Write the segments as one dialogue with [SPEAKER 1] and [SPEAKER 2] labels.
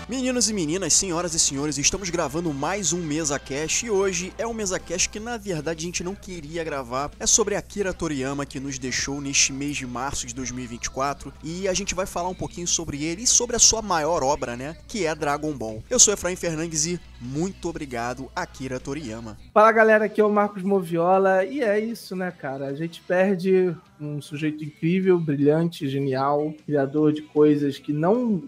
[SPEAKER 1] Meninos e meninas, senhoras e senhores, estamos gravando mais um MesaCast e hoje é um MesaCast que na verdade a gente não queria gravar. É sobre Akira Toriyama, que nos deixou neste mês de março de 2024 e a gente vai falar um pouquinho sobre ele e sobre a sua maior obra, né, que é Dragon Ball. Eu sou Efraim Fernandes e muito obrigado, Akira Toriyama.
[SPEAKER 2] Fala galera, aqui é o Marcos Moviola e é isso, né, cara? A gente perde um sujeito incrível, brilhante, genial, criador de coisas que não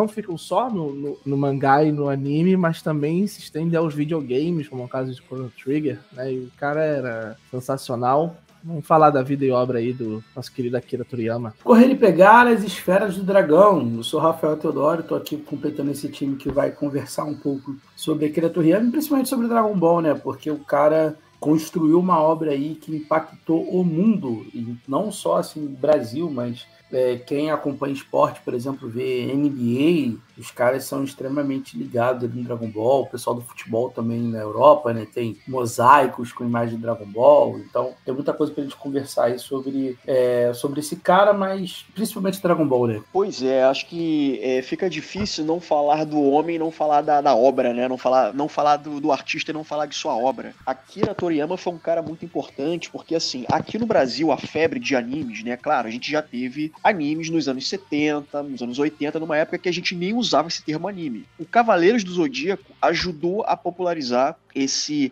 [SPEAKER 2] ficam só no mangá e no anime, mas também se estende aos videogames, como é o caso de Chrono Trigger, né? E o cara era sensacional. Vamos falar da vida e obra aí do nosso querido Akira Toriyama.
[SPEAKER 3] Correr e pegar as esferas do dragão. Eu sou Rafael Teodoro, estou aqui completando esse time que vai conversar um pouco sobre Akira Toriyama, principalmente sobre Dragon Ball, né? Porque o cara construiu uma obra aí que impactou o mundo, e não só assim Brasil, mas quem acompanha esporte, por exemplo, vê NBA, os caras são extremamente ligados ali no Dragon Ball. O pessoal do futebol também na Europa, né, tem mosaicos com imagem de Dragon Ball. Então tem muita coisa pra gente conversar aí sobre esse cara, mas principalmente Dragon Ball, né?
[SPEAKER 4] Pois é, acho que fica difícil não falar do homem, não falar da obra, né? Não falar do artista e não falar de sua obra. Akira Toriyama foi um cara muito importante, porque assim, aqui no Brasil a febre de animes, né? Claro, a gente já teve animes nos anos 70, nos anos 80, numa época que a gente nem usava esse termo anime. O Cavaleiros do Zodíaco ajudou a popularizar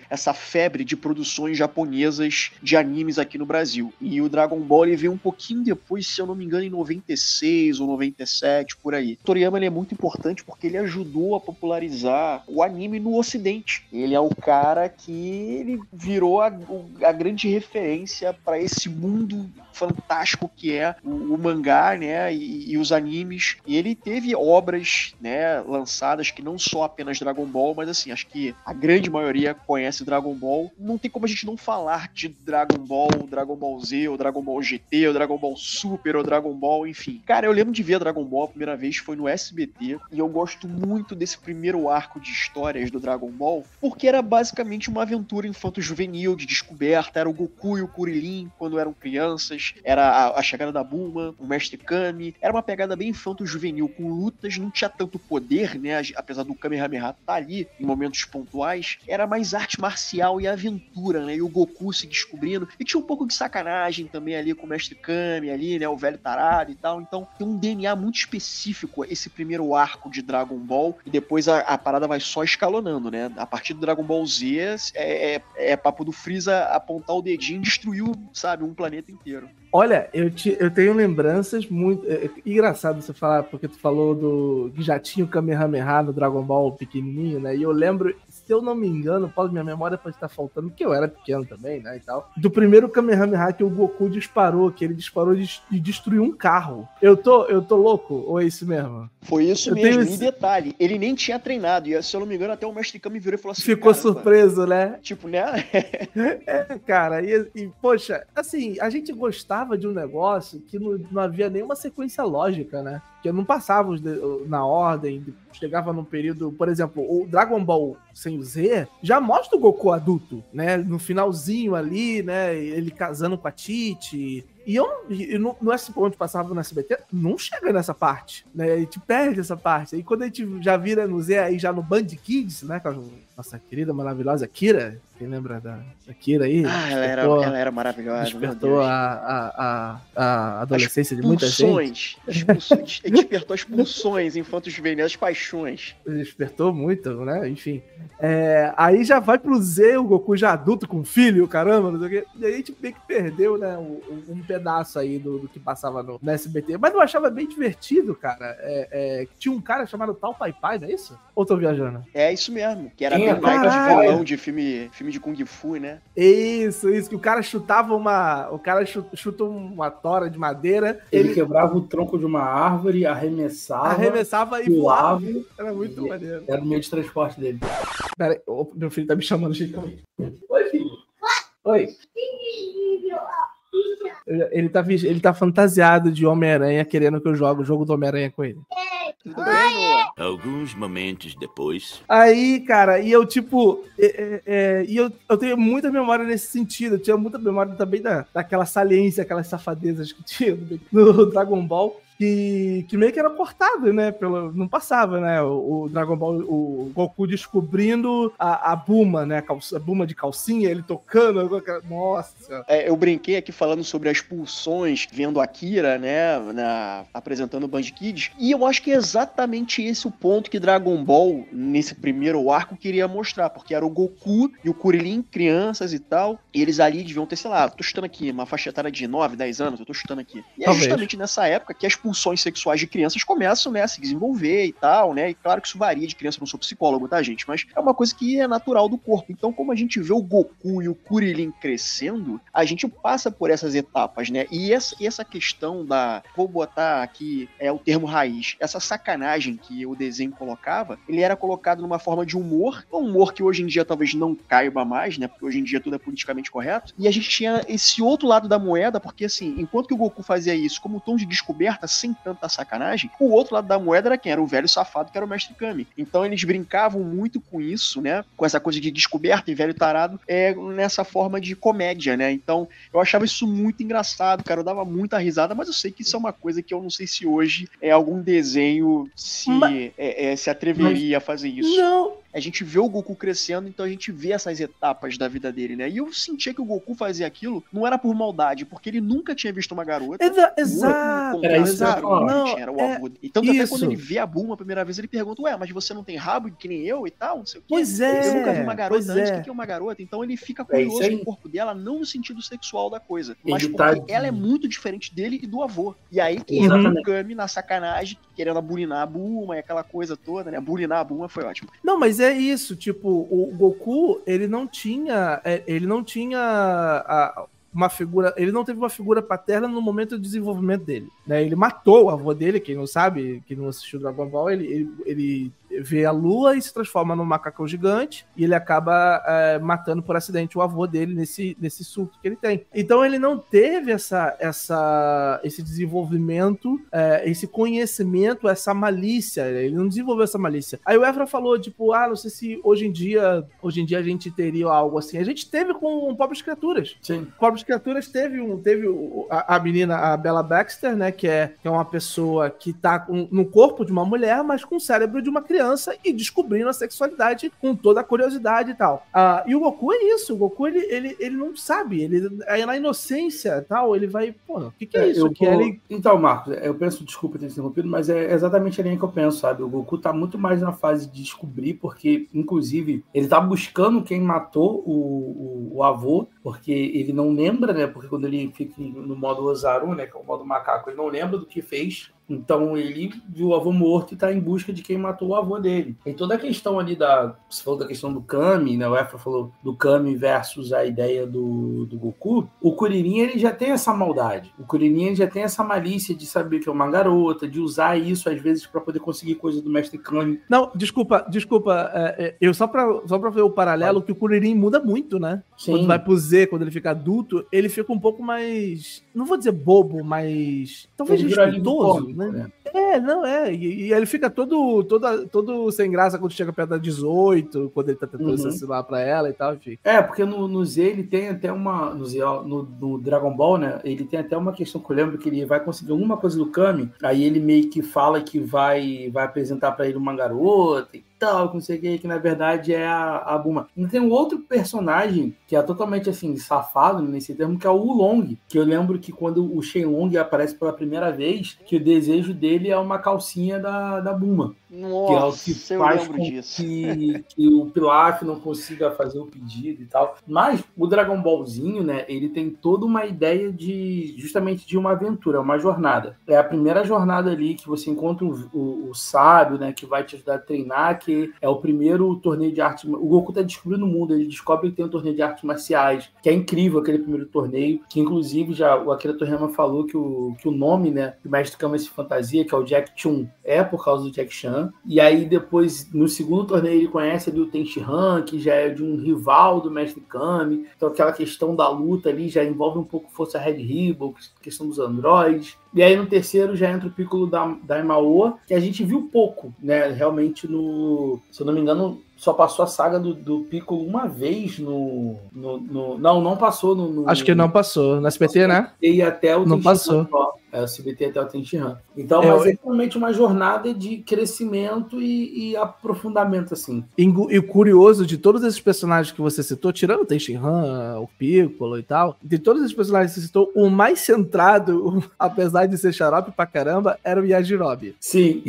[SPEAKER 4] essa febre de produções japonesas de animes aqui no Brasil. E o Dragon Ball ele veio um pouquinho depois, se eu não me engano, em 96 ou 97, por aí. O Toriyama ele é muito importante porque ele ajudou a popularizar o anime no Ocidente. Ele é o cara que ele virou a grande referência para esse mundo fantástico que é o mangá, né, e os animes. E ele teve obras, né, lançadas que não só apenas Dragon Ball, mas assim, acho que a grande maioria conhece Dragon Ball. Não tem como a gente não falar de Dragon Ball Z, ou Dragon Ball GT, ou Dragon Ball Super, ou Dragon Ball, enfim. Cara, eu lembro de ver Dragon Ball a primeira vez, foi no SBT, e eu gosto muito desse primeiro arco de histórias do Dragon Ball, porque era basicamente uma aventura infanto-juvenil, de descoberta, era o Goku e o Kuririn quando eram crianças, era a chegada da Bulma, o Mestre Kami, era uma pegada bem infanto-juvenil, com lutas, não tinha tanto poder, né, apesar do Kamehameha estar ali em momentos pontuais, era mais arte marcial e aventura, né, e o Goku se descobrindo, e tinha um pouco de sacanagem também ali com o Mestre Kami ali, né, o velho tarado e tal, então tem um DNA muito específico esse primeiro arco de Dragon Ball, e depois a parada vai só escalonando, né, a partir do Dragon Ball Z é papo do Freeza apontar o dedinho e destruiu, sabe, um planeta inteiro.
[SPEAKER 2] Olha, eu tenho lembranças muito... engraçado você falar, porque tu falou que já tinha o Kamehameha no Dragon Ball pequenininho, né? E eu lembro, se eu não me engano, minha memória pode estar faltando, porque eu era pequeno também, né, e tal, do primeiro Kamehameha que o Goku disparou, que ele disparou e destruiu um carro. Eu tô louco? Ou é isso mesmo?
[SPEAKER 4] Foi isso mesmo, e detalhe, ele nem tinha treinado, e se eu não me engano, até o Mestre Kami virou e falou assim...
[SPEAKER 2] Ficou surpreso, né?
[SPEAKER 4] Tipo, né?
[SPEAKER 2] Cara, e poxa, assim, a gente gostava de um negócio que não havia nenhuma sequência lógica, né? Que não passava na ordem, chegava num período... Por exemplo, o Dragon Ball sem o Z já mostra o Goku adulto, né? No finalzinho ali, né? Ele casando com a Titi... E no onde passava no SBT, não chega nessa parte, né? A gente perde essa parte. Aí quando a gente já vira no Z, aí já no Band Kids, né? Com a nossa querida, maravilhosa Kira. Quem lembra da Kira aí?
[SPEAKER 4] Ah, ela era maravilhosa.
[SPEAKER 2] Despertou a adolescência de muita gente.
[SPEAKER 4] Despertou as pulsões infanto-juvenis, as paixões.
[SPEAKER 2] Despertou muito, né? Enfim. Aí já vai pro Z, o Goku já adulto, com filho, caramba, não sei o quê. E aí a gente meio que perdeu, né? Um pedaço aí do que passava no SBT. Mas eu achava bem divertido, cara. Tinha um cara chamado Tal Pai Pai, não é isso? Ou tô viajando?
[SPEAKER 4] É isso mesmo. Que era bem de vilão de filme de Kung Fu, né?
[SPEAKER 2] Isso. Que o cara chutava chuta uma tora de madeira.
[SPEAKER 3] Ele quebrava o tronco de uma árvore, arremessava
[SPEAKER 2] e voava. Era muito maneiro.
[SPEAKER 3] Era o meio de transporte dele.
[SPEAKER 2] Pera aí, meu filho tá me chamando, gente. Oi, filho. Oi. Ele tá fantasiado de Homem-Aranha, querendo que eu jogue o jogo do Homem-Aranha com ele.
[SPEAKER 4] Tudo bem, Noah?
[SPEAKER 5] Alguns momentos depois.
[SPEAKER 2] Aí, cara, e eu, tipo... eu tenho muita memória nesse sentido. Eu tinha muita memória também daquela saliência, aquelas safadezas que tinha no Dragon Ball. que meio que era cortado, né? Não passava, né? O Dragon Ball, o Goku descobrindo a Bulma, né? A Bulma de calcinha, ele tocando. Nossa.
[SPEAKER 4] Eu brinquei aqui falando sobre as pulsões, vendo a Akira, né? Apresentando o Band Kids. E eu acho que é exatamente esse o ponto que Dragon Ball, nesse primeiro arco, queria mostrar. Porque era o Goku e o Kuririn, crianças e tal. E eles ali deviam ter, sei lá, tô chutando aqui, uma faixa etária de 9, 10 anos, eu tô chutando aqui. E é justamente nessa época que as pulsões sexuais de crianças começam, né, a se desenvolver e tal, né? E claro que isso varia de criança, eu não sou psicólogo, tá, gente? Mas é uma coisa que é natural do corpo. Então, como a gente vê o Goku e o Kuririn crescendo, a gente passa por essas etapas, né? E essa questão vou botar aqui o termo raiz, essa sacanagem que o desenho colocava, ele era colocado numa forma de humor, um humor que hoje em dia talvez não caiba mais, né? Porque hoje em dia tudo é politicamente correto. E a gente tinha esse outro lado da moeda, porque assim, enquanto que o Goku fazia isso como tom de descoberta, sem tanta sacanagem, o outro lado da moeda era quem? Era o velho safado, que era o Mestre Kami. Então eles brincavam muito com isso, né? Com essa coisa de descoberta e velho tarado, nessa forma de comédia, né? Então eu achava isso muito engraçado, cara. Eu dava muita risada, mas eu sei que isso é uma coisa que eu não sei se hoje algum desenho se atreveria a fazer isso.
[SPEAKER 2] Não.
[SPEAKER 4] A gente vê o Goku crescendo, então a gente vê essas etapas da vida dele, né? E eu sentia que o Goku fazia aquilo não era por maldade, porque ele nunca tinha visto uma garota.
[SPEAKER 2] Exato.
[SPEAKER 4] Era o avô. E tanto até quando ele vê a Bulma a primeira vez, ele pergunta, mas você não tem rabo que nem eu e tal? Não sei o quê.
[SPEAKER 2] Pois é.
[SPEAKER 4] Eu nunca vi uma garota antes. O que é uma garota? Então ele fica curioso com o corpo dela, não no sentido sexual da coisa, mas porque ela é muito diferente dele e do avô. E aí que entra o Kami na sacanagem, querendo bulinar a Bulma e aquela coisa toda, né? Bulinar a Bulma foi ótimo.
[SPEAKER 2] Não, mas é isso, tipo, o Goku, ele não tinha uma figura, ele não teve uma figura paterna no momento do desenvolvimento dele, né? Ele matou o avô dele, quem não sabe, quem não assistiu Dragon Ball, ele vê a lua e se transforma num macacão gigante e ele acaba matando por acidente o avô dele nesse surto que ele tem. Então ele não teve esse desenvolvimento, esse conhecimento, essa malícia. Ele não desenvolveu essa malícia. Aí o Efra falou, tipo, não sei se hoje em dia a gente teria algo assim. A gente teve com Pobres Criaturas.
[SPEAKER 3] Sim.
[SPEAKER 2] Pobres Criaturas teve a menina, a Bella Baxter, né, que é uma pessoa que tá no corpo de uma mulher, mas com o cérebro de uma criança e descobrindo a sexualidade com toda a curiosidade e tal. E o Goku é isso. O Goku, ele não sabe. Ele, aí na inocência e tal, ele vai... Pô, o que é isso?
[SPEAKER 3] Então, Marcos, eu penso, desculpa ter interrompido, mas é exatamente a linha que eu penso, sabe? O Goku tá muito mais na fase de descobrir, porque, inclusive, ele tá buscando quem matou o avô, porque ele não lembra, né? Porque quando ele fica no modo Ozaru, né? Que é o modo macaco, ele não lembra do que fez. Então ele viu o avô morto e está em busca de quem matou o avô dele. E toda a questão ali você falou da questão do Kami, né? O Efra falou do Kami versus a ideia do Goku. O Kuririn, ele já tem essa maldade. O Kuririn, ele já tem essa malícia de saber que é uma garota, de usar isso às vezes para poder conseguir coisa do Mestre Kami.
[SPEAKER 2] Não, desculpa. Eu só pra ver o paralelo, que o Kuririn muda muito, né? Sim. Quando vai pro Z, quando ele fica adulto, ele fica um pouco mais, não vou dizer bobo, mas talvez respeitoso. Né? E ele fica todo sem graça quando chega perto da 18, quando ele tá tentando assassinar pra ela e tal, enfim.
[SPEAKER 3] Porque no Z ele tem até no Dragon Ball, né, ele tem até uma questão que eu lembro que ele vai conseguir alguma coisa do Kami, aí ele meio que fala que vai apresentar pra ele uma garota e tal, não sei o que na verdade é a Bulma. E tem um outro personagem que é totalmente assim, safado nesse termo, que é o Oolong, que eu lembro que quando o Shenlong aparece pela primeira vez, que o desejo dele é uma calcinha da Bulma.
[SPEAKER 4] Nossa,
[SPEAKER 3] que é o que faz com que o Pilaf não consiga fazer o pedido e tal. Mas o Dragon Ballzinho, né, ele tem toda uma ideia justamente de uma aventura, uma jornada. É a primeira jornada ali que você encontra o sábio, né, que vai te ajudar a treinar, que é o primeiro torneio de arte. O Goku tá descobrindo o mundo, ele descobre que tem um torneio de artes marciais, que é incrível aquele primeiro torneio, que inclusive já o Akira Toriyama falou que o nome, né, do Mestre Kami de fantasia, que é o Jack Chun, é por causa do Jack Chan. E aí depois, no segundo torneio, ele conhece ali o Tenshinhan, que já é de um rival do Mestre Kami. Então aquela questão da luta ali já envolve um pouco força Red Ribbon, questão dos androides. E aí no terceiro já entra o Piccolo da Imaoa, que a gente viu pouco, né? Realmente se eu não me engano, só passou a saga do Piccolo uma vez não passou no...
[SPEAKER 2] Acho que não passou. No SBT, né?
[SPEAKER 3] E até o
[SPEAKER 2] não passou.
[SPEAKER 3] É o SBT até o Tenshinhan. Então, mas é realmente uma jornada de crescimento e aprofundamento, assim.
[SPEAKER 2] E o curioso de todos esses personagens que você citou, tirando o Tenshinhan, o Piccolo e tal, de todos esses personagens que você citou, o mais centrado, apesar de ser xarope pra caramba, era o Yajirobe.
[SPEAKER 3] Sim.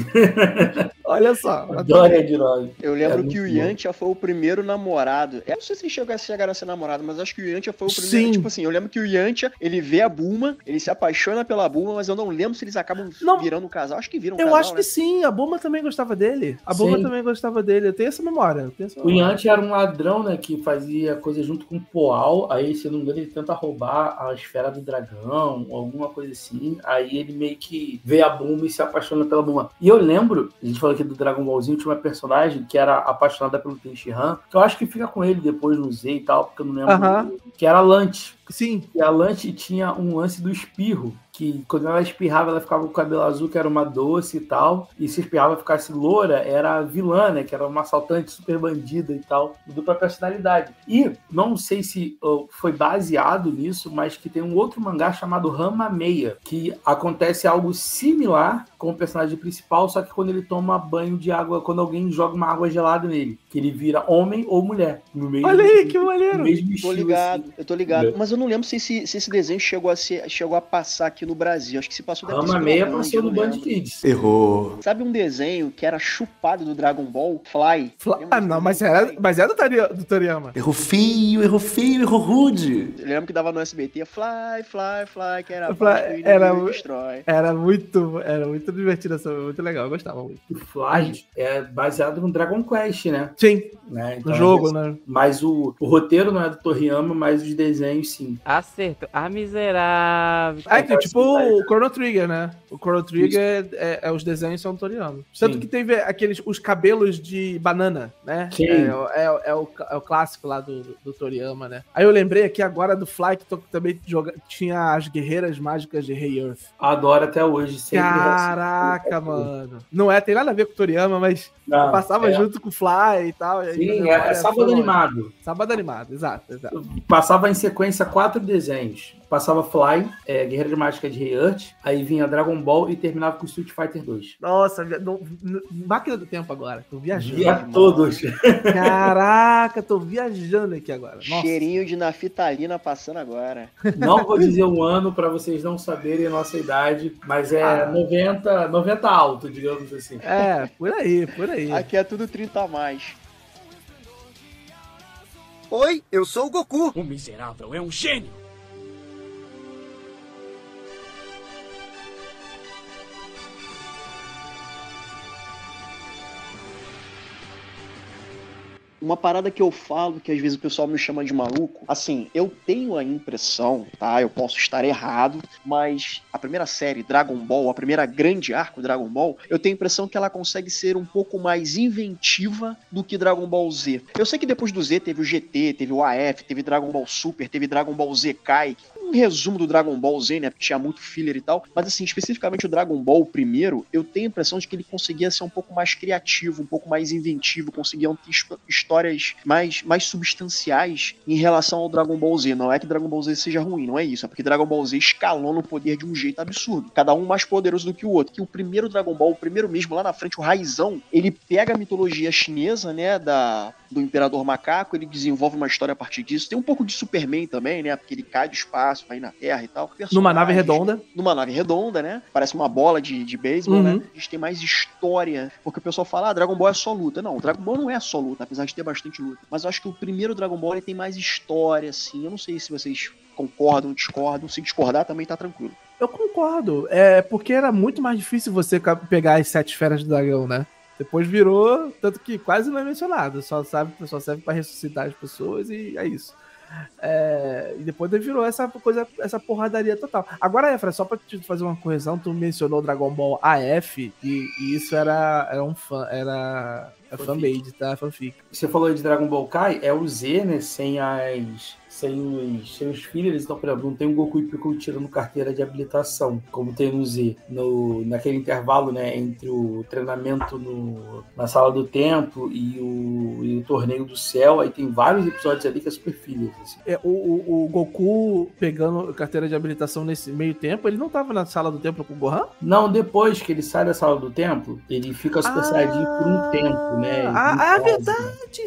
[SPEAKER 2] Olha só.
[SPEAKER 3] Adoro Yajirobe.
[SPEAKER 4] Eu lembro que o Yantia foi o primeiro namorado. Eu não sei se chegaram a ser namorado, mas acho que o Yantia foi o primeiro.
[SPEAKER 2] Sim.
[SPEAKER 4] Tipo assim, eu lembro que o Yantia, ele vê a Bulma, ele se apaixona pela Bulma, mas eu não lembro se eles acabam virando um casal. Acho que viram um casal.
[SPEAKER 2] Eu acho que sim, a Bulma também gostava dele. A Bulma também gostava dele. Eu tenho essa memória.
[SPEAKER 3] O Yantia era um ladrão, né, que fazia coisa junto com o Poal. Aí, se eu não me engano, ele tenta roubar a esfera do dragão, ou alguma coisa assim. Aí ele meio que vê a Bulma e se apaixona pela Bulma. E eu lembro, a gente falou aqui do Dragon Ballzinho, tinha uma personagem que era apaixonada pelo Tenshinhan, que eu acho que fica com ele depois no Z e tal, porque eu não lembro. Que era a Lante.
[SPEAKER 2] Sim.
[SPEAKER 3] E a Lante tinha um lance do espirro, que quando ela espirrava, ela ficava com o cabelo azul, que era uma doce e tal. E se espirrava e ficasse loura, era a vilã, né? Que era uma assaltante super bandida e tal. Dupla personalidade. E não sei se foi baseado nisso, mas que tem um outro mangá chamado Rama Meia, que acontece algo similar com o personagem principal, só que quando ele toma banho de água, quando alguém joga uma água gelada nele, que ele vira homem ou mulher. No mesmo,
[SPEAKER 2] olha aí, que maneiro.
[SPEAKER 3] No mesmo estilo,
[SPEAKER 4] eu tô ligado. Mas eu não lembro se esse desenho chegou a passar aqui no Brasil. Acho que se passou deve ter
[SPEAKER 3] Rama Meia passou no Band Kids.
[SPEAKER 1] Errou.
[SPEAKER 4] Sabe um desenho que era chupado do Dragon Ball? Fly.
[SPEAKER 2] Ah, não, mas é do Toriyama.
[SPEAKER 1] Errou feio, errou rude.
[SPEAKER 4] Eu lembro que dava no SBT Fly, que era destrói.
[SPEAKER 2] Era muito divertido, muito legal, eu gostava muito.
[SPEAKER 3] O Fly é baseado no Dragon Quest, né?
[SPEAKER 2] Sim,
[SPEAKER 3] né? Então,
[SPEAKER 2] no jogo, né?
[SPEAKER 3] Mas o roteiro não é do Toriyama, mas os desenhos sim.
[SPEAKER 6] Acerto. Ah, miserável.
[SPEAKER 2] É tipo o Chrono Trigger, né? O Chrono Trigger os desenhos são do Toriyama. Tanto que teve os cabelos de banana, né?
[SPEAKER 3] Sim.
[SPEAKER 2] É o clássico lá do Toriyama, né? Aí eu lembrei aqui agora do Fly, que também tinha as guerreiras mágicas de Rei Earth.
[SPEAKER 3] Adoro até hoje. Sempre
[SPEAKER 2] Caraca, mano. Não tem nada a ver com o Toriyama, mas eu passava junto com o Fly e tal.
[SPEAKER 3] Sim, é sábado animado.
[SPEAKER 2] Sábado animado, exato.
[SPEAKER 3] Passava em sequência 4 desenhos. Passava Fly, Guerreira Mágica de Rei Earth, aí vinha Dragon Ball e terminava com Street Fighter 2.
[SPEAKER 2] Nossa, máquina do tempo agora. Tô viajando.
[SPEAKER 3] Via todos.
[SPEAKER 2] Caraca, tô viajando aqui agora. Nossa.
[SPEAKER 4] Cheirinho de naftalina passando agora.
[SPEAKER 3] Não vou dizer um ano pra vocês não saberem a nossa idade, mas 90 alto, digamos assim.
[SPEAKER 2] Por aí.
[SPEAKER 4] Aqui é tudo 30 a mais.
[SPEAKER 7] Oi, eu sou o Goku.
[SPEAKER 8] O miserável é um gênio.
[SPEAKER 4] Uma parada que eu falo, que às vezes o pessoal me chama de maluco, assim, eu tenho a impressão, tá? Eu posso estar errado, mas a primeira série, Dragon Ball, a primeira grande arco, Dragon Ball, eu tenho a impressão que ela consegue ser um pouco mais inventiva do que Dragon Ball Z. Eu sei que depois do Z teve o GT, teve o AF, teve Dragon Ball Super, teve Dragon Ball Z Kai, um resumo do Dragon Ball Z, né? Porque tinha muito filler e tal. Mas, assim, especificamente o Dragon Ball, o primeiro, eu tenho a impressão de que ele conseguia ser um pouco mais criativo, um pouco mais inventivo, conseguia ter histórias mais substanciais em relação ao Dragon Ball Z. Não é que Dragon Ball Z seja ruim, não é isso. É porque Dragon Ball Z escalou no poder de um jeito absurdo. Cada um mais poderoso do que o outro. Que o primeiro Dragon Ball, o primeiro mesmo, lá na frente, o Raizão, ele pega a mitologia chinesa, né? Do Imperador Macaco, ele desenvolve uma história a partir disso. Tem um pouco de Superman também, né? Porque ele cai do espaço, vai na Terra e tal.
[SPEAKER 2] Numa nave redonda.
[SPEAKER 4] Numa nave redonda, né? Parece uma bola de beisebol, né? A gente tem mais história. Porque o pessoal fala, Dragon Ball é só luta. Não, o Dragon Ball não é só luta, apesar de ter bastante luta. Mas eu acho que o primeiro Dragon Ball ele tem mais história, assim. Eu não sei se vocês concordam, discordam. Se discordar, também tá tranquilo.
[SPEAKER 2] Eu concordo. Porque era muito mais difícil você pegar as 7 esferas do dragão, né? Depois virou, tanto que quase não é mencionado, só serve pra ressuscitar as pessoas e é isso. E depois virou essa porradaria total. Agora, Efra, só pra te fazer uma correção, tu mencionou Dragon Ball AF e isso era fanmade, tá? Fanfic.
[SPEAKER 3] Você falou de Dragon Ball Kai, é o Z, né? Sem sem os fillers. Então, por exemplo, não tem um Goku e Piccolo tirando carteira de habilitação, como tem no Z, naquele intervalo, né, entre o treinamento na Sala do Tempo e o Torneio do Céu. Aí tem vários episódios ali que é super fillers. Assim.
[SPEAKER 2] O Goku pegando carteira de habilitação nesse meio tempo, ele não tava na Sala do Templo com o Gohan?
[SPEAKER 3] Não, depois que ele sai da Sala do Templo, ele fica Super Saiyajin por um tempo, né?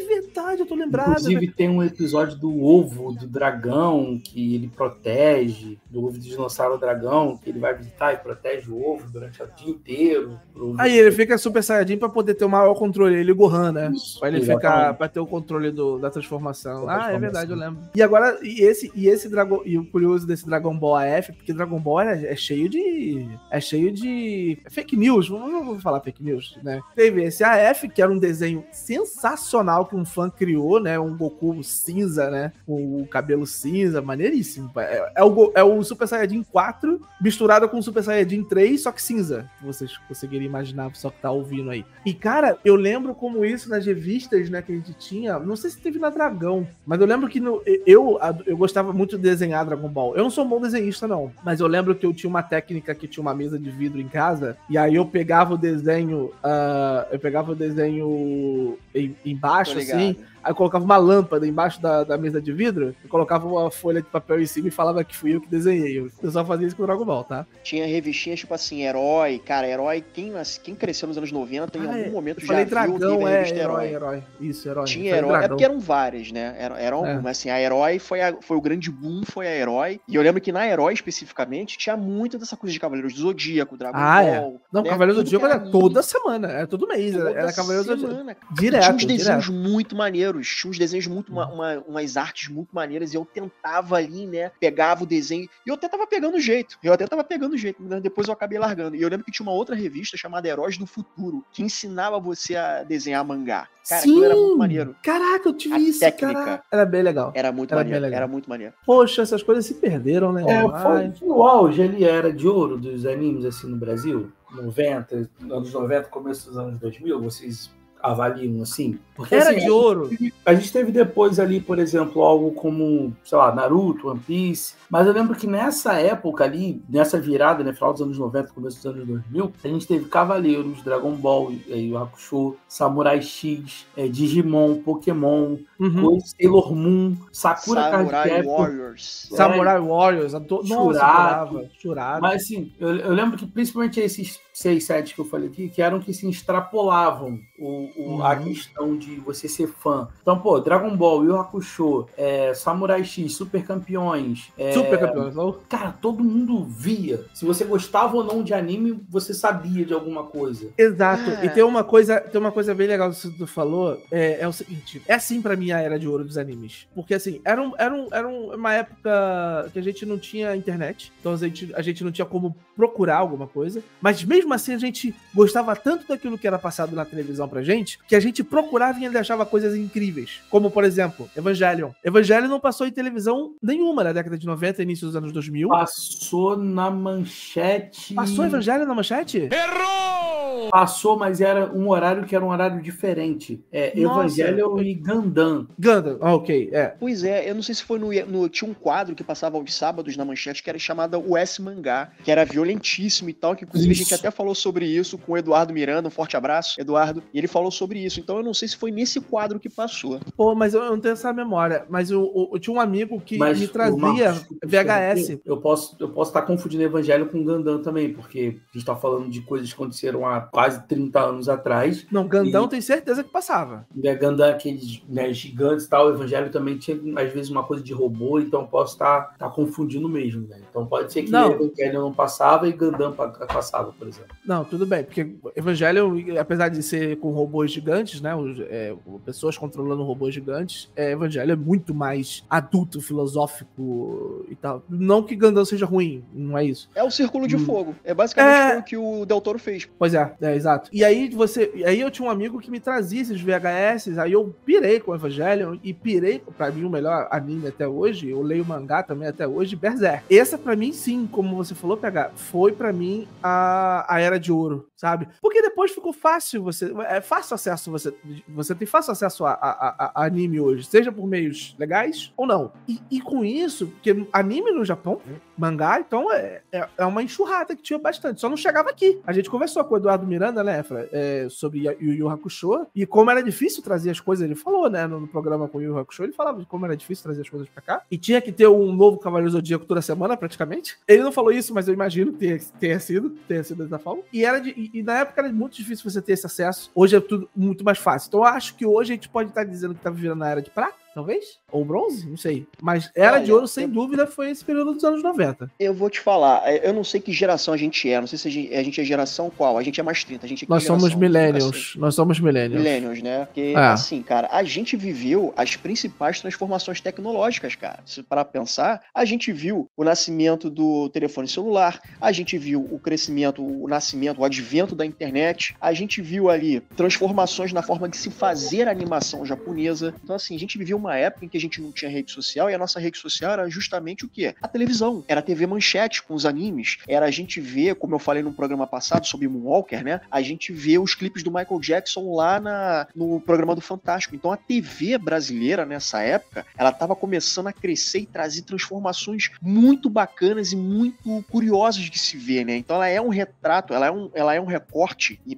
[SPEAKER 2] Verdade, eu tô lembrado.
[SPEAKER 3] Inclusive tem um episódio do ovo do dragão que ele protege, do ovo de dinossauro dragão, que ele vai visitar e protege o ovo durante o dia inteiro.
[SPEAKER 2] Aí ele fica Super Saiyajin pra poder ter o maior controle, ele e o Gohan, né? Isso, pra ele ficar, pra ter o controle da transformação. É verdade, eu lembro. E agora, e o curioso desse Dragon Ball AF, porque Dragon Ball é cheio de fake news, não vou falar fake news, né? Teve esse AF, que era um desenho sensacional que um fã criou, né? Um Goku cinza, né? Com o cabelo cinza, maneiríssimo. É o Super Saiyajin 4 misturado com o Super Saiyajin 3, só que cinza. Vocês conseguiriam imaginar, só que tá ouvindo aí. E, cara, eu lembro como isso nas revistas, né, que a gente tinha, não sei se teve na Dragão, mas eu lembro que eu gostava muito de desenhar Dragon Ball. Eu não sou um bom desenhista, não, mas eu lembro que eu tinha uma técnica que tinha uma mesa de vidro em casa, e aí eu pegava o desenho, embaixo, assim, aí eu colocava uma lâmpada embaixo da mesa de vidro, e colocava uma folha de papel em cima e falava que fui eu que desenhei. Eu só fazia isso com o Dragon Ball, tá?
[SPEAKER 4] Tinha revistinhas tipo assim, Herói, cara, Herói, quem cresceu nos anos 90 em algum momento já
[SPEAKER 2] Dragão,
[SPEAKER 4] viu a revista
[SPEAKER 2] Herói. Isso, Herói.
[SPEAKER 4] Tinha Herói, porque eram várias, né? Mas assim, a Herói foi o grande boom, foi a Herói. E eu lembro que na Herói, especificamente, tinha muito dessa coisa de Cavaleiros do Zodíaco, Dragon Ball.
[SPEAKER 2] Não, né? Cavaleiros do Zodíaco era toda semana, era todo mês. Era Cavaleiros do Zodíaco. Direto.
[SPEAKER 4] Tinha uns desenhos muito maneiros, umas artes muito maneiras, e eu tentava ali, né? Pegava o desenho, e eu até tava pegando jeito, mas depois eu acabei largando. E eu lembro que tinha uma outra revista chamada Heróis do Futuro, que ensinava você a desenhar mangá. Cara, aquilo era muito maneiro.
[SPEAKER 2] Caraca, eu tive isso,
[SPEAKER 4] técnica.
[SPEAKER 2] Caraca. Era bem legal.
[SPEAKER 4] Era muito maneiro.
[SPEAKER 2] Poxa, essas coisas se perderam, né?
[SPEAKER 3] Foi o auge, ele era de ouro dos animes, assim, no Brasil. Anos 90, começo dos anos 2000, vocês avaliam assim? Porque
[SPEAKER 2] era
[SPEAKER 3] assim,
[SPEAKER 2] de ouro.
[SPEAKER 3] A gente teve depois ali, por exemplo, algo como, sei lá, Naruto, One Piece, mas eu lembro que nessa época ali, nessa virada, né, final dos anos 90, começo dos anos 2000, a gente teve Cavaleiros, Dragon Ball, Yu Hakusho, Samurai X, Digimon, Pokémon, Sailor Moon, Sakura Card Captor,
[SPEAKER 4] Warriors.
[SPEAKER 2] Samurai Warriors, chorava.
[SPEAKER 3] Mas assim, eu lembro que principalmente esses 6, 7 que eu falei aqui, que eram que se extrapolavam a questão de você ser fã. Então, pô, Dragon Ball, Yu Hakusho, Samurai X, Super Campeões. Cara, todo mundo via. Se você gostava ou não de anime, você sabia de alguma coisa.
[SPEAKER 2] Exato. E tem uma coisa bem legal que tu falou, é o seguinte, é assim pra mim a era de ouro dos animes. Porque assim, era uma época que a gente não tinha internet, então a gente não tinha como procurar alguma coisa, mas mesmo assim a gente gostava tanto daquilo que era passado na televisão pra gente, que a gente procurava e ainda achava coisas incríveis. Como, por exemplo, Evangelion. Evangelion não passou em televisão nenhuma na década de 90, início dos anos 2000.
[SPEAKER 3] Passou na Manchete.
[SPEAKER 2] Passou Evangelion na Manchete?
[SPEAKER 3] Errou! Passou, mas era um horário que era um horário diferente. Evangelion e Gundam.
[SPEAKER 2] Ok,
[SPEAKER 4] Pois eu não sei se foi tinha um quadro que passava aos sábados na Manchete que era chamada US Mangá, que era violentíssimo e tal, que inclusive a gente até falou sobre isso com o Eduardo Miranda, um forte abraço, Eduardo, e ele falou sobre isso, então eu não sei se foi nesse quadro que passou.
[SPEAKER 2] Pô, mas eu não tenho essa memória, mas eu tinha um amigo que me trazia VHS.
[SPEAKER 3] Eu posso estar confundindo Evangelho com Gundam também, porque a gente tá falando de coisas que aconteceram há quase 30 anos atrás.
[SPEAKER 2] Não, Gundam tem certeza que passava.
[SPEAKER 3] Gundam, aqueles, né, gigantes e tal, o Evangelho também tinha, às vezes, uma coisa de robô, então eu posso estar confundindo mesmo, né? Então pode ser que Evangelho não passava e Gundam passava, por exemplo.
[SPEAKER 2] Não, tudo bem, porque Evangelho, apesar de ser com robôs gigantes, né, pessoas controlando robôs gigantes, Evangelho é muito mais adulto, filosófico e tal. Não que Gundam seja ruim, não é isso.
[SPEAKER 4] É o Círculo de Fogo. Basicamente foi o que o Del Toro fez.
[SPEAKER 2] Pois exato. E aí eu tinha um amigo que me trazia esses VHS, aí eu pirei com o Evangelion e pirei, pra mim, o melhor anime até hoje, eu leio mangá também até hoje, Berserk. Essa pra mim, sim, como você falou, foi pra mim a Era de Ouro, sabe? Porque depois ficou fácil fácil acesso, você tem fácil acesso a anime hoje, seja por meios legais ou não. E com isso, porque anime no Japão, mangá, então é uma enxurrada que tinha bastante, só não chegava aqui. A gente conversou com o Eduardo Miranda, né, Efra, sobre Yu Yu Hakusho, e como era difícil trazer as coisas, ele falou, né, no programa com o Yu Yu Hakusho, ele falava de como era difícil trazer as coisas pra cá, e tinha que ter um novo Cavaleiro Zodíaco toda semana, praticamente. Ele não falou isso, mas eu imagino que tenha sido dessa forma. E na época era muito difícil você ter esse acesso. Hoje é tudo muito mais fácil. Então eu acho que hoje a gente pode estar dizendo que tá vivendo na era de prata, talvez? Ou bronze? Não sei. Mas era de ouro, sem dúvida, foi esse período dos anos 90.
[SPEAKER 4] Eu vou te falar, eu não sei que geração a gente é, não sei se a gente é geração qual, a gente é mais 30, a gente é
[SPEAKER 2] Nós somos millennials. Nós somos millennials.
[SPEAKER 4] Millennials, né? Porque, assim, cara, a gente viveu as principais transformações tecnológicas, cara. Se parar pra pensar, a gente viu o nascimento do telefone celular, a gente viu o crescimento, o nascimento, o advento da internet, a gente viu ali transformações na forma de se fazer animação japonesa. Então, assim, a gente viveu uma época em que a gente não tinha rede social, e a nossa rede social era justamente o quê? A televisão. Era a TV Manchete com os animes. Era a gente ver, como eu falei no programa passado sobre Moonwalker, né? A gente vê os clipes do Michael Jackson lá no programa do Fantástico. Então a TV brasileira nessa época, ela estava começando a crescer e trazer transformações muito bacanas e muito curiosas de se ver, né? Então ela é um retrato, ela é um recorte, e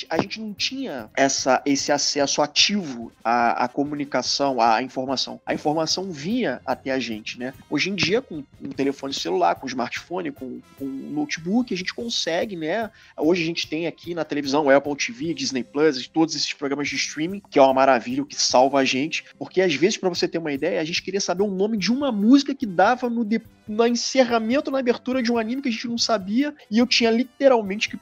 [SPEAKER 4] a gente não tinha esse acesso ativo à comunicação, à informação. A informação vinha até a gente, né? Hoje em dia, com um telefone celular, com um smartphone, com um notebook, a gente consegue, né? Hoje a gente tem aqui na televisão o Apple TV, Disney Plus, todos esses programas de streaming, que é uma maravilha, que salva a gente, porque às vezes, pra você ter uma ideia, a gente queria saber o nome de uma música que dava no encerramento, na abertura de um anime que a gente não sabia, e eu tinha literalmente que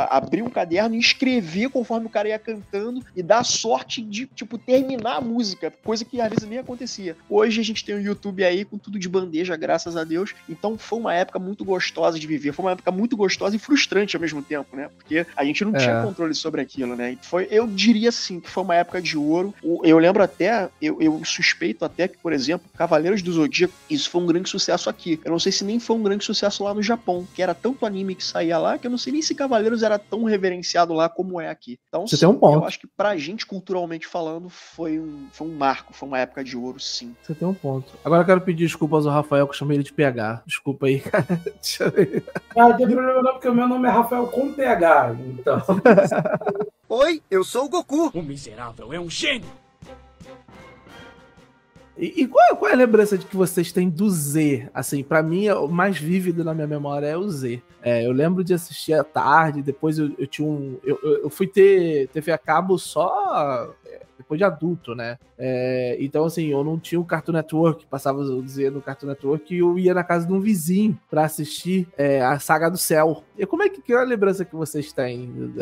[SPEAKER 4] abrir um caderno e escrever conforme o cara ia cantando e dar a sorte de, tipo, terminar a música, coisa que às vezes nem acontecia. Hoje a gente tem o YouTube aí com tudo de bandeja, graças a Deus. Então foi uma época muito gostosa de viver, foi uma época muito gostosa e frustrante ao mesmo tempo, né? Porque a gente não tinha controle sobre aquilo, né? Eu diria sim que foi uma época de ouro. Eu lembro até, eu suspeito até que, por exemplo, Cavaleiros do Zodíaco, isso foi um grande sucesso aqui. Eu não sei se nem foi um grande sucesso lá no Japão, que era tanto anime que saía lá, que eu não sei nem se Cavaleiros era tão reverenciado lá como é aqui. Então,
[SPEAKER 2] você tem um ponto.
[SPEAKER 4] Eu acho que pra gente, culturalmente falando, foi um marco, foi uma época de ouro, sim.
[SPEAKER 2] Você tem um ponto. Agora eu quero pedir desculpas ao Rafael, que eu chamei ele de PH. Desculpa aí, cara.
[SPEAKER 3] Não tem problema não, porque o meu nome é Rafael com PH, então.
[SPEAKER 7] Oi, eu sou o Goku.
[SPEAKER 5] O miserável é um gênio!
[SPEAKER 2] E qual é a lembrança de que vocês têm do Z? Assim, pra mim, o mais vívido na minha memória é o Z. Eu lembro de assistir à tarde, depois eu tinha eu fui ter TV a cabo só depois de adulto, né? Então, assim, eu não tinha o Cartoon Network, passava o Z no Cartoon Network, e eu ia na casa de um vizinho pra assistir a Saga do Céu. E como é que é a lembrança que vocês têm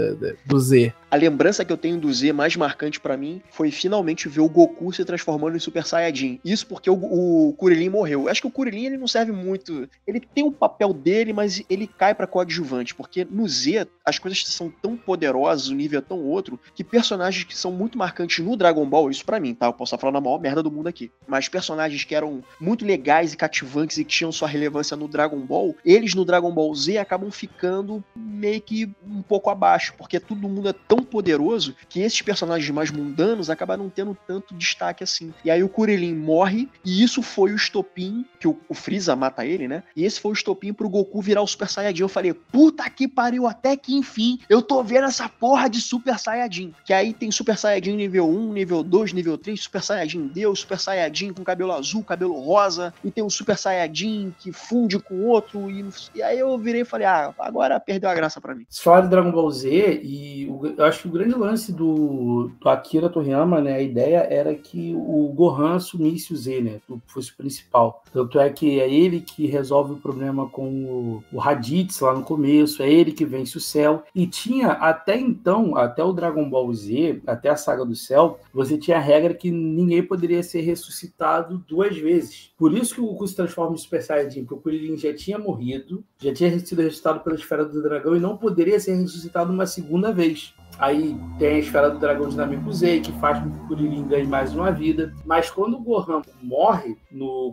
[SPEAKER 2] do Z?
[SPEAKER 4] A lembrança que eu tenho do Z mais marcante pra mim foi finalmente ver o Goku se transformando em Super Saiyajin. Isso porque o Kuririn morreu. Acho que o Kuririn, ele não serve muito. Ele tem um papel dele, mas ele cai pra coadjuvante, porque no Z as coisas são tão poderosas, o nível é tão outro, que personagens que são muito marcantes no Dragon Ball, isso pra mim, tá? Eu posso estar falando a maior merda do mundo aqui, mas personagens que eram muito legais e cativantes e que tinham sua relevância no Dragon Ball, eles no Dragon Ball Z acabam ficando meio que um pouco abaixo, porque todo mundo é tão poderoso que esses personagens mais mundanos acabaram não tendo tanto destaque assim. E aí o Kuririn morre, e isso foi o estopim, que o Freeza mata ele, né? E esse foi o estopim pro Goku virar o Super Saiyajin. Eu falei, puta que pariu, até que enfim, eu tô vendo essa porra de Super Saiyajin. Que aí tem Super Saiyajin nível 1, nível 2, nível 3, Super Saiyajin Deus, Super Saiyajin com cabelo azul, cabelo rosa, e tem o Super Saiyajin que funde com outro, e aí eu virei e falei, agora perdeu a graça pra mim.
[SPEAKER 3] Você fala de Dragon Ball Z, e eu acho que o grande lance do Akira Toriyama, né, a ideia era que o Gohan assumisse o Z, né, fosse o principal. Tanto é que é ele que resolve o problema com o Raditz lá no começo, é ele que vence o Cell, e tinha até então, até o Dragon Ball Z, até a Saga do Cell, você tinha a regra que ninguém poderia ser ressuscitado 2 vezes. Por isso que o Goku se transforma em Super Saiyajin, porque o Kuririn já tinha morrido, já tinha sido ressuscitado pela Esfera do Dragão e não poderia ser ressuscitado uma segunda vez. Aí tem a Esfera do Dragão Dinâmico Z, que faz com que o Kuririn ganhe mais uma vida. Mas quando o Gohan morre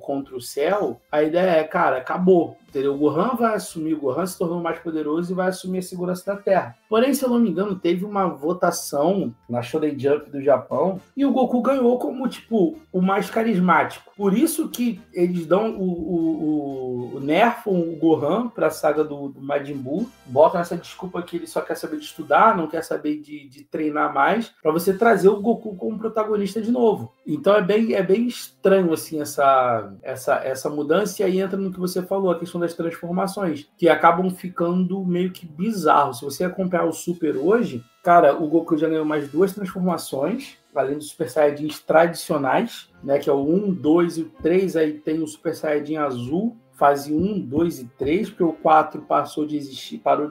[SPEAKER 3] contra o Cell, a ideia é, cara, acabou. Entendeu? O Gohan vai assumir, o Gohan se tornou mais poderoso e vai assumir a segurança da Terra. Porém, se eu não me engano, teve uma votação na Shonen Jump do Japão e o Goku ganhou como, tipo, o mais carismático. Por isso que eles dão o nerfam o Gohan pra saga do Majin Buu, botam essa desculpa que ele só quer saber de estudar, não quer saber de treinar mais, pra você trazer o Goku como protagonista de novo. Então é bem estranho, assim, essa mudança, e aí entra no que você falou, a questão das transformações, que acabam ficando meio que bizarros. Se você acompanhar o Super hoje, cara, o Goku já ganhou mais 2 transformações, além dos Super Saiyajins tradicionais, né, que é o 1, 2 e o 3, aí tem o Super Saiyajin azul, fase 1, 2 e 3, porque o 4 parou de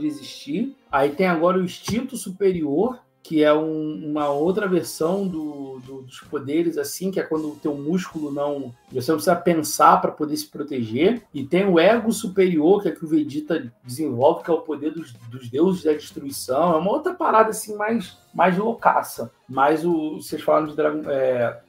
[SPEAKER 3] existir. Aí tem agora o Instinto Superior, que é uma outra versão dos poderes, assim, que é quando o teu músculo não... Você não precisa pensar para poder se proteger. E tem o Ego Superior, que é que o Vegeta desenvolve, que é o poder dos deuses da destruição. É uma outra parada, assim, mais loucaça. Mas vocês falaram de Dragon...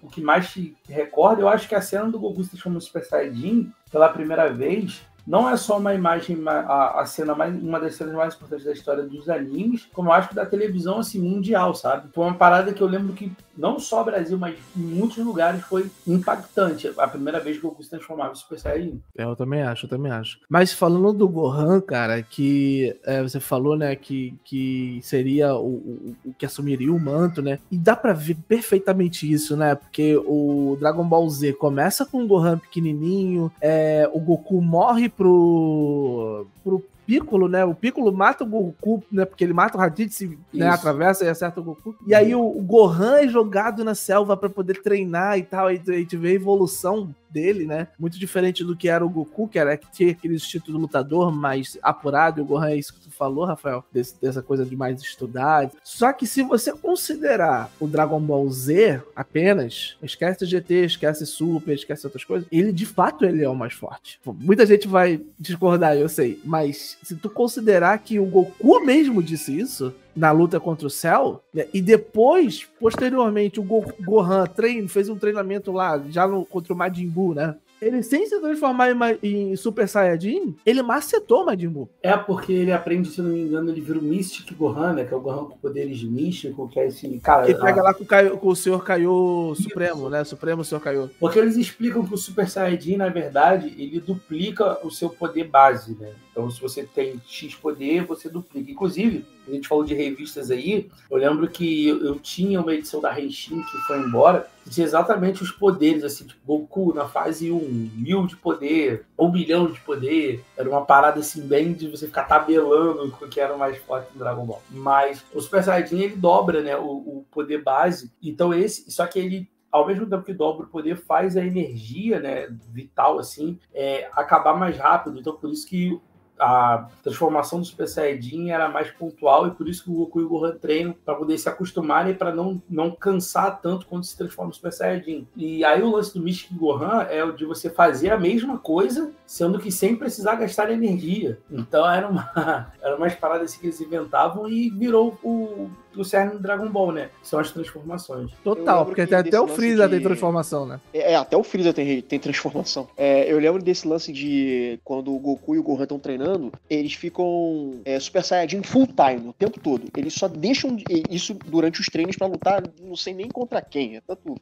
[SPEAKER 3] o que mais te recorda, eu acho que a cena do Goku se transformando no Super Saiyajin, pela primeira vez... Não é só uma imagem, uma das cenas mais importantes da história dos animes, como eu acho que da televisão assim, mundial, sabe? Foi uma parada que eu lembro que não só o Brasil, mas em muitos lugares foi impactante. A primeira vez que o Goku se transformava em Super Saiyajin.
[SPEAKER 2] Eu também acho. Mas falando do Gohan, cara, que você falou, né, que seria o que assumiria o manto, né? E dá pra ver perfeitamente isso, né? Porque o Dragon Ball Z começa com o Gohan pequenininho, o Goku morre pro Piccolo, né? O Piccolo mata o Goku, né? Porque ele mata o Raditz, né? Atravessa e acerta o Goku. E aí o Gohan é jogado na selva pra poder treinar e tal. Aí a gente vê a evolução dele, né? Muito diferente do que era o Goku, que tinha aquele instinto do lutador mais apurado. E o Gohan é isso que tu falou, Rafael, dessa coisa de mais estudar. Só que se você considerar o Dragon Ball Z apenas, esquece o GT, esquece Super, esquece outras coisas, ele de fato ele é o mais forte. Muita gente vai discordar, eu sei, mas se tu considerar que o Goku mesmo disse isso na luta contra o Cell, né, e depois, posteriormente, o Gohan fez um treinamento lá, já contra o Majin Buu, né? Ele, sem se transformar em Super Saiyajin, ele macetou o Majin Buu.
[SPEAKER 3] É porque ele aprende, se não me engano, ele vira o Mystic Gohan, né? Que é o Gohan com poderes místicos, que é esse cara...
[SPEAKER 2] Ele pega lá com o Senhor Kaiô Supremo, né? Supremo Senhor Kaiô.
[SPEAKER 3] Porque eles explicam que o Super Saiyajin, na verdade, ele duplica o seu poder base, né? Então, se você tem X poder, você duplica. Inclusive, a gente falou de revistas aí, eu lembro que eu tinha uma edição da Henshin que foi embora, que tinha exatamente os poderes, assim, tipo, Goku na fase 1, 1000 de poder, 1 milhão de poder. Era uma parada, assim, bem de você ficar tabelando com o que era o mais forte do Dragon Ball. Mas o Super Saiyajin, ele dobra, né, o poder base. Então, só que ele, ao mesmo tempo que dobra o poder, faz a energia, né, vital, assim, acabar mais rápido. Então, por isso que a transformação do Super Saiyajin era mais pontual, e por isso que o Goku e o Gohan treinam para poder se acostumarem, para não cansar tanto quando se transforma no Super Saiyajin. E aí o lance do Mystic Gohan é o de você fazer a mesma coisa, sendo que sem precisar gastar energia. Então era umas paradas assim que eles inventavam, e virou o cerne do Dragon Ball, né? São as transformações.
[SPEAKER 2] Total, porque até o Freeza tem transformação, né?
[SPEAKER 4] Até o Freeza tem transformação. Eu lembro desse lance de quando o Goku e o Gohan estão treinando, eles ficam Super Saiyajin full time o tempo todo. Eles só deixam isso durante os treinos pra lutar, não sei nem contra quem.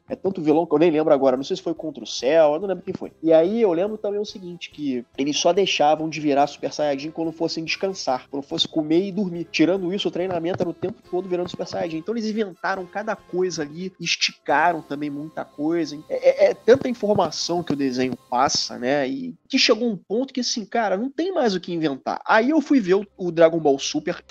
[SPEAKER 4] É tanto vilão que eu nem lembro agora. Não sei se foi contra o Cell, eu não lembro quem foi. E aí eu lembro também o seguinte, que eles só deixavam de virar Super Saiyajin quando fossem descansar, quando fosse comer e dormir. Tirando isso, o treinamento era o tempo todo virando Super Saiyajin. Então eles inventaram cada coisa ali, esticaram também muita coisa. É tanta informação que o desenho passa, né? E que chegou um ponto que, assim, cara, não tem mais o que inventar. Aí eu fui ver o Dragon Ball Super,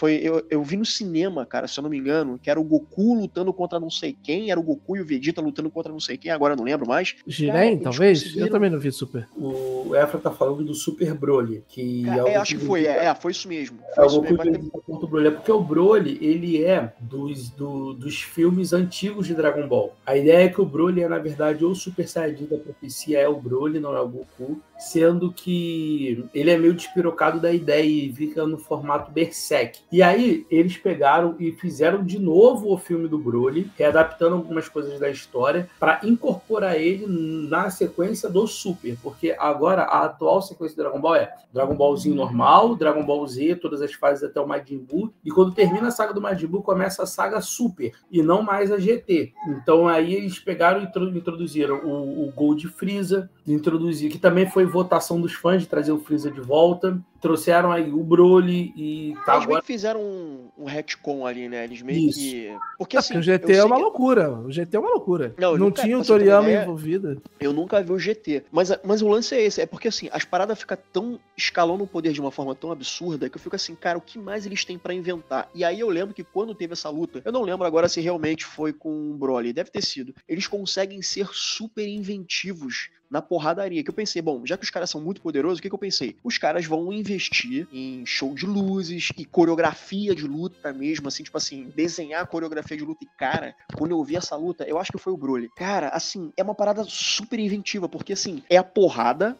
[SPEAKER 4] eu vi no cinema, cara, se eu não me engano, que era o Goku lutando contra não sei quem, era o Goku e o Vegeta lutando contra não sei quem, agora eu não lembro mais.
[SPEAKER 2] Jiren, talvez? Eu também não vi Super.
[SPEAKER 3] O Efra tá falando do Super Broly, que
[SPEAKER 4] acho que foi, foi isso mesmo.
[SPEAKER 3] Foi isso mesmo. contra o Broly, é porque o Broly, ele é dos filmes antigos de Dragon Ball. A ideia é que o Broly é, na verdade, o Super Saiyajin da profecia, é o Broly, não é o Goku, sendo que ele é meio despirocado da ideia e fica no formato Berserk. E aí, eles pegaram e fizeram de novo o filme do Broly, readaptando algumas coisas da história, para incorporar ele na sequência do Super, porque agora a atual sequência do Dragon Ball é Dragon Ballzinho normal, Dragon Ball Z, todas as fases até o Majin Buu, e quando termina a saga do Majin Buu, começa a saga Super, e não mais a GT. Então aí eles pegaram e introduziram o Gold Freeza, que também foi votação dos fãs de trazer o Freeza de volta, trouxeram aí o Broly e
[SPEAKER 4] tá. Eles meio que fizeram um retcon ali, né? Eles meio
[SPEAKER 3] Isso.
[SPEAKER 4] que... Porque assim...
[SPEAKER 2] o GT é uma loucura. O GT é uma loucura. Não tinha o Toriyama envolvido.
[SPEAKER 4] Eu nunca vi o GT. Mas o lance é esse. É porque assim, as paradas ficam tão... escalando o poder de uma forma tão absurda que eu fico assim, cara, o que mais eles têm pra inventar? E aí eu lembro que quando teve essa luta, eu não lembro agora se realmente foi com o Broly. Deve ter sido. Eles conseguem ser super inventivos na porradaria, que eu pensei, bom, já que os caras são muito poderosos, o que eu pensei? Os caras vão investir em show de luzes e coreografia de luta mesmo, assim, tipo assim, desenhar coreografia de luta. E cara, quando eu vi essa luta, eu acho que foi o Broly. Cara, assim, é uma parada super inventiva, porque assim, é a porrada,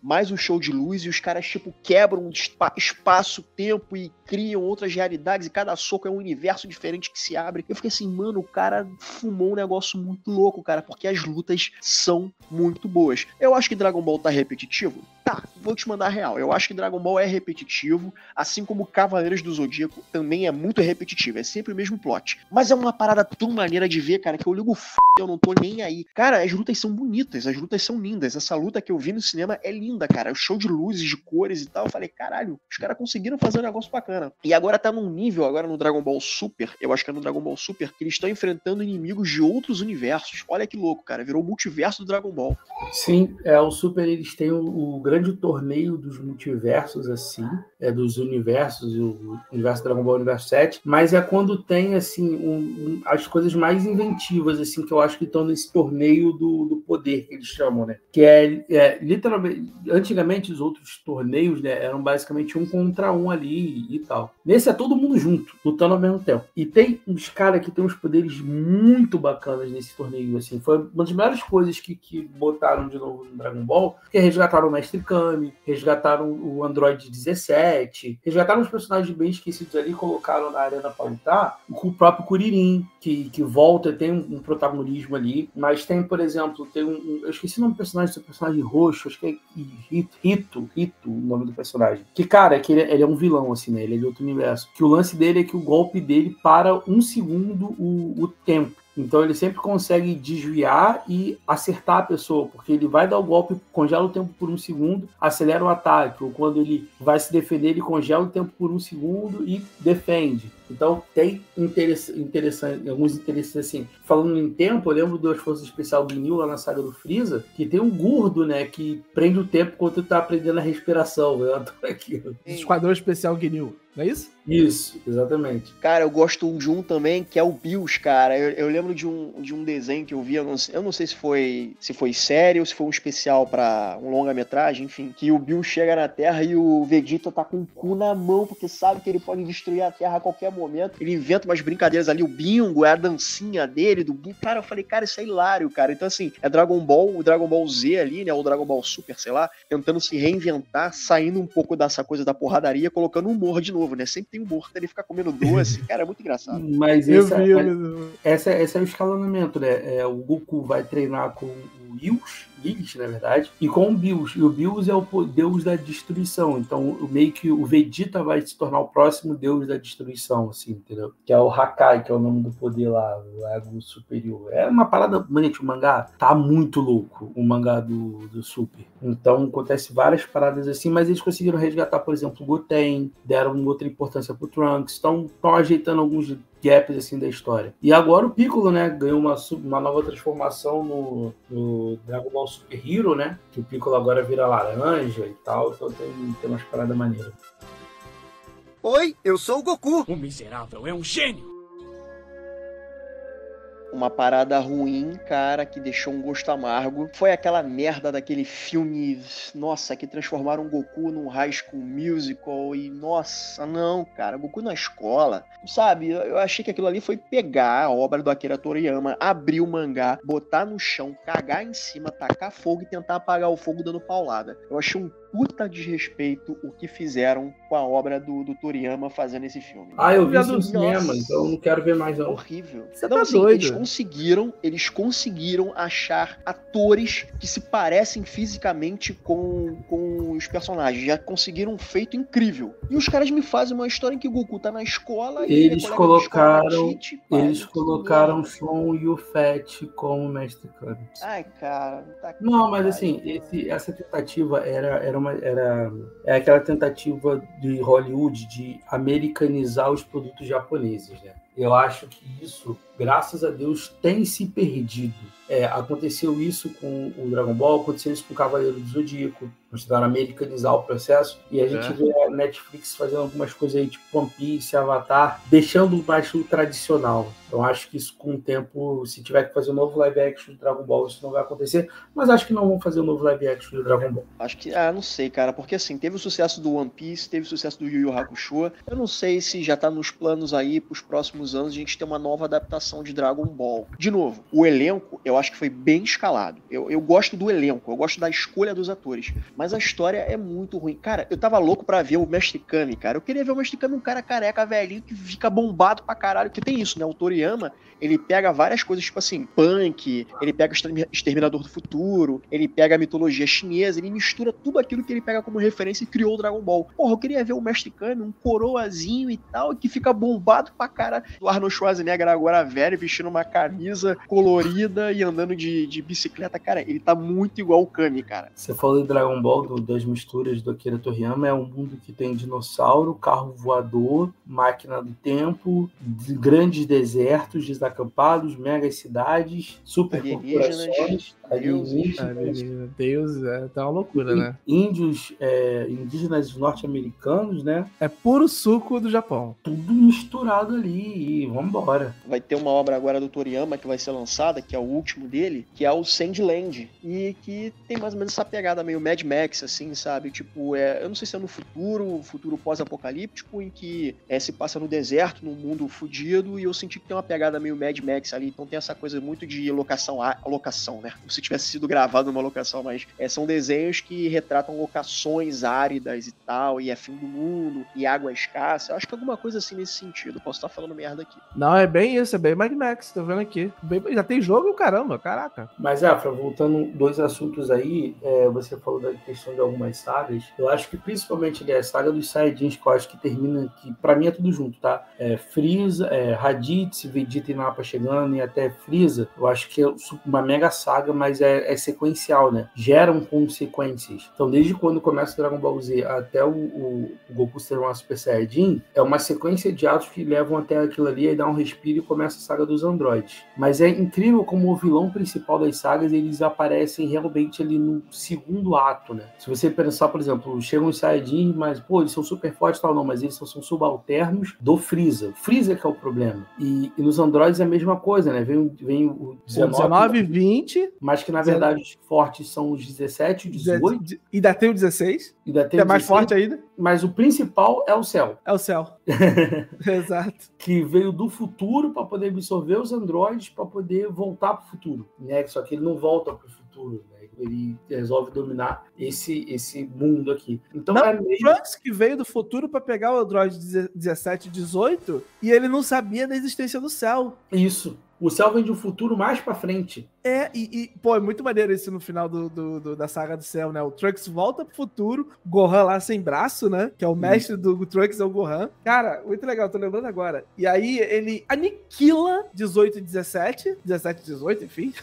[SPEAKER 4] mais o show de luz e os caras, tipo, quebram espaço-tempo e criam outras realidades e cada soco é um universo diferente que se abre. Eu fiquei assim, mano, o cara fumou um negócio muito louco, cara, porque as lutas são muito boas. Eu acho que Dragon Ball tá repetitivo? Tá, vou te mandar a real. Eu acho que Dragon Ball é repetitivo, assim como Cavaleiros do Zodíaco também é muito repetitivo, é sempre o mesmo plot. Mas é uma parada tão maneira de ver, cara, que eu ligo eu não tô nem aí. Cara, as lutas são bonitas, as lutas são lindas. Essa luta que eu vi no cinema é linda, cara. O show de luzes, de cores e tal. Eu falei, caralho, os caras conseguiram fazer um negócio bacana. E agora tá num nível, agora no Dragon Ball Super, eu acho que é no Dragon Ball Super, que eles estão enfrentando inimigos de outros universos. Olha que louco, cara. Virou o multiverso do Dragon Ball.
[SPEAKER 3] Sim, o Super, eles têm o grande torneio dos multiversos, assim, dos universos, o universo Dragon Ball, o universo 7, mas é quando tem, assim, as coisas mais inventivas, assim, que eu acho que estão nesse torneio do poder, que eles chamam, né? Que literalmente, antigamente os outros torneios, né, eram basicamente 1 contra 1 ali e tal. Nesse é todo mundo junto, lutando ao mesmo tempo. E tem uns caras que tem uns poderes muito bacanas nesse torneio, assim. Foi uma das melhores coisas que botaram de novo no Dragon Ball, que resgataram o Mestre Kami, resgataram o Android 17, resgataram os personagens bem esquecidos ali, colocaram na arena pra lutar, o próprio Kuririn, que volta, tem um protagonismo ali, mas tem, por exemplo, eu esqueci o nome do personagem, seu personagem roxo, acho que é Rito, o nome do personagem. Que, cara, ele é um vilão, assim, né? Ele é de outro universo. Que o lance dele é que o golpe dele para 1 segundo o tempo. Então ele sempre consegue desviar e acertar a pessoa, porque ele vai dar o golpe, congela o tempo por 1 segundo, acelera o ataque, ou quando ele vai se defender, ele congela o tempo por 1 segundo e defende. Então tem alguns interessantes assim. Falando em tempo, eu lembro das Forças Especiais do Ginyu lá na saga do Freeza, que tem um Gurdo, né, que prende o tempo enquanto tu tá aprendendo a respiração. Eu adoro aquilo.
[SPEAKER 2] Esquadrão Especial Ginyu, não é isso?
[SPEAKER 3] Isso, exatamente.
[SPEAKER 4] Cara, eu gosto de um também, que é o Bills, cara. Eu lembro de um desenho que eu vi, eu não sei se foi série ou se foi um especial pra um longa-metragem, enfim, que o Bills chega na Terra e o Vegeta tá com o cu na mão, porque sabe que ele pode destruir a Terra a qualquer momento. Ele inventa umas brincadeiras ali, o bingo, é a dancinha dele, do bingo. Cara, eu falei, cara, isso é hilário, cara. Então, assim, é Dragon Ball, o Dragon Ball Z ali, né, o Dragon Ball Super, sei lá, tentando se reinventar, saindo um pouco dessa coisa da porradaria, colocando humor de novo, né? Sempre tem humor, ele fica comendo doce, cara, é muito engraçado.
[SPEAKER 3] Mas esse é o escalonamento, né? O Goku vai treinar com o Lilith, na verdade, e com o Bills. E o Bills é o deus da destruição. Então, meio que o Vegeta vai se tornar o próximo deus da destruição, assim, entendeu? Que é o Hakai, que é o nome do poder lá, o ego superior. É uma parada, gente, o mangá tá muito louco, o mangá do Super. Então, acontece várias paradas assim, mas eles conseguiram resgatar, por exemplo, o Goten, deram outra importância pro Trunks, estão ajeitando alguns gaps assim da história. E agora o Piccolo, né, ganhou uma nova transformação no Dragon Ball Super Hero, né, que o Piccolo agora vira laranja e tal, então tem umas paradas maneiras.
[SPEAKER 7] Oi, eu sou o Goku.
[SPEAKER 8] O miserável é um gênio.
[SPEAKER 4] uma parada ruim, cara, que deixou um gosto amargo. Foi aquela merda daquele filme, nossa, que transformaram o Goku num High School Musical e, nossa, não, cara, Goku na escola, sabe? Eu achei que aquilo ali foi pegar a obra do Akira Toriyama, abrir o mangá, botar no chão, cagar em cima, tacar fogo e tentar apagar o fogo dando paulada. Eu achei um puta desrespeito o que fizeram com a obra do Toriyama fazendo esse filme.
[SPEAKER 3] Eu vi isso no cinema, então não quero ver mais não.
[SPEAKER 4] Horrível.
[SPEAKER 2] Você
[SPEAKER 4] não,
[SPEAKER 2] tá
[SPEAKER 4] assim,
[SPEAKER 2] doido.
[SPEAKER 4] Eles conseguiram achar atores que se parecem fisicamente com os personagens. Já conseguiram um feito incrível. E os caras me fazem uma história em que o Goku tá na escola e
[SPEAKER 3] Eles colocaram
[SPEAKER 4] merda.
[SPEAKER 3] Shun e o Fett como mestre Kami.
[SPEAKER 4] Ai, cara. Tá
[SPEAKER 3] Não, mas assim, essa tentativa era aquela tentativa de Hollywood de americanizar os produtos japoneses, né? Eu acho que isso, graças a Deus, tem se perdido. Aconteceu isso com o Dragon Ball, aconteceu isso com o Cavaleiro do Zodíaco, tentaram americanizar o processo, e a gente vê a Netflix fazendo algumas coisas aí, tipo One Piece, Avatar, deixando mais o tradicional. Então acho que isso, com o tempo, se tiver que fazer um novo live action do Dragon Ball, isso não vai acontecer, mas acho que não vão fazer um novo live action do Dragon Ball.
[SPEAKER 4] Acho que, não sei, cara, porque assim, teve o sucesso do One Piece, teve o sucesso do Yu Yu Hakusho, eu não sei se já tá nos planos aí pros próximos anos a gente ter uma nova adaptação de Dragon Ball. De novo, o elenco, eu acho que foi bem escalado. Eu gosto do elenco, eu gosto da escolha dos atores, mas a história é muito ruim. Cara, eu tava louco pra ver o Mestre Kami, cara. Eu queria ver o Mestre Kami, um cara careca, velhinho, que fica bombado pra caralho, que tem isso, né? O Toriyama, ele pega várias coisas, tipo assim, punk, ele pega o Exterminador do Futuro, ele pega a mitologia chinesa, ele mistura tudo aquilo que ele pega como referência e criou o Dragon Ball. Porra, eu queria ver o Mestre Kami, um coroazinho e tal, que fica bombado pra caralho. O Arnold Schwarzenegger agora velho, vestindo uma camisa colorida e andando de bicicleta. Cara, ele tá muito igual o Kami, cara.
[SPEAKER 3] Você falou de Dragon Ball, das misturas do Akira Toriyama, é um mundo que tem dinossauro, carro voador, máquina do tempo, grandes desertos desacampados, megas cidades, supercorporações, alienígenas.
[SPEAKER 2] Deus, tá uma loucura, né?
[SPEAKER 3] Índios, indígenas norte-americanos, né?
[SPEAKER 2] É puro suco do Japão.
[SPEAKER 3] Tudo misturado ali e vambora.
[SPEAKER 4] Vai ter uma obra agora do Toriyama que vai ser lançada, que é o último dele, que é o Sandland, e que tem mais ou menos essa pegada meio Mad Max, assim, sabe? Tipo, eu não sei se é no futuro pós-apocalíptico, em que se passa no deserto, num mundo fudido, e eu senti que tem uma pegada meio Mad Max ali, então tem essa coisa muito de locação, né? Como se tivesse sido gravado numa locação, mas são desenhos que retratam locações áridas e tal, e é fim do mundo, e água escassa. Eu acho que alguma coisa assim nesse sentido. Posso estar falando merda aqui.
[SPEAKER 2] Não, é bem isso, é bem Mad Max, tô vendo aqui. Já tem jogo, caramba, caraca.
[SPEAKER 3] Mas, Afra, voltando dois assuntos aí, você falou da questão de algumas sagas, eu acho que principalmente a saga dos Saiyajins, que eu acho que termina, que pra mim é tudo junto, tá? Freeza, Raditz, Vegeta e Nappa chegando e até Freeza, eu acho que é uma mega saga, mas é sequencial, né? Geram consequências. Então, desde quando começa o Dragon Ball Z até o Goku ser uma Super Saiyajin, é uma sequência de atos que levam até aquilo ali e dá um respiro e começa a saga dos androides. Mas é incrível como o vilão principal das sagas, eles aparecem realmente ali no segundo ato, né? Se você pensar, por exemplo, chegam os Saiyajin, mas, pô, eles são super fortes e tal, não, mas eles são subalternos do Freeza. O Freeza que é o problema. E nos androides é a mesma coisa, né? Vem o
[SPEAKER 2] 19, 20...
[SPEAKER 3] Mas que, na verdade, os fortes são os 17 e 18.
[SPEAKER 2] E ainda tem o 16.
[SPEAKER 3] Ainda tem
[SPEAKER 2] que é mais forte ainda.
[SPEAKER 3] Mas o principal é o Cell.
[SPEAKER 2] É o Cell. Exato.
[SPEAKER 3] Que veio do futuro para poder absorver os androides para poder voltar para o futuro, né? Só que ele não volta para o futuro, né? Ele resolve dominar esse mundo aqui. Então
[SPEAKER 2] não,
[SPEAKER 3] é meio...
[SPEAKER 2] o Trunks que veio do futuro para pegar o android 17 e 18 e ele não sabia da existência do Cell.
[SPEAKER 3] Isso. O Cell vem de um futuro mais pra frente.
[SPEAKER 2] Pô, é muito maneiro isso no final da saga do Cell, né? O Trunks volta pro futuro, Gohan lá sem braço, né? Que é o mestre do Trunks, é o Gohan. Cara, muito legal, tô lembrando agora. E aí ele aniquila 18 e 17, 17 e 18, enfim.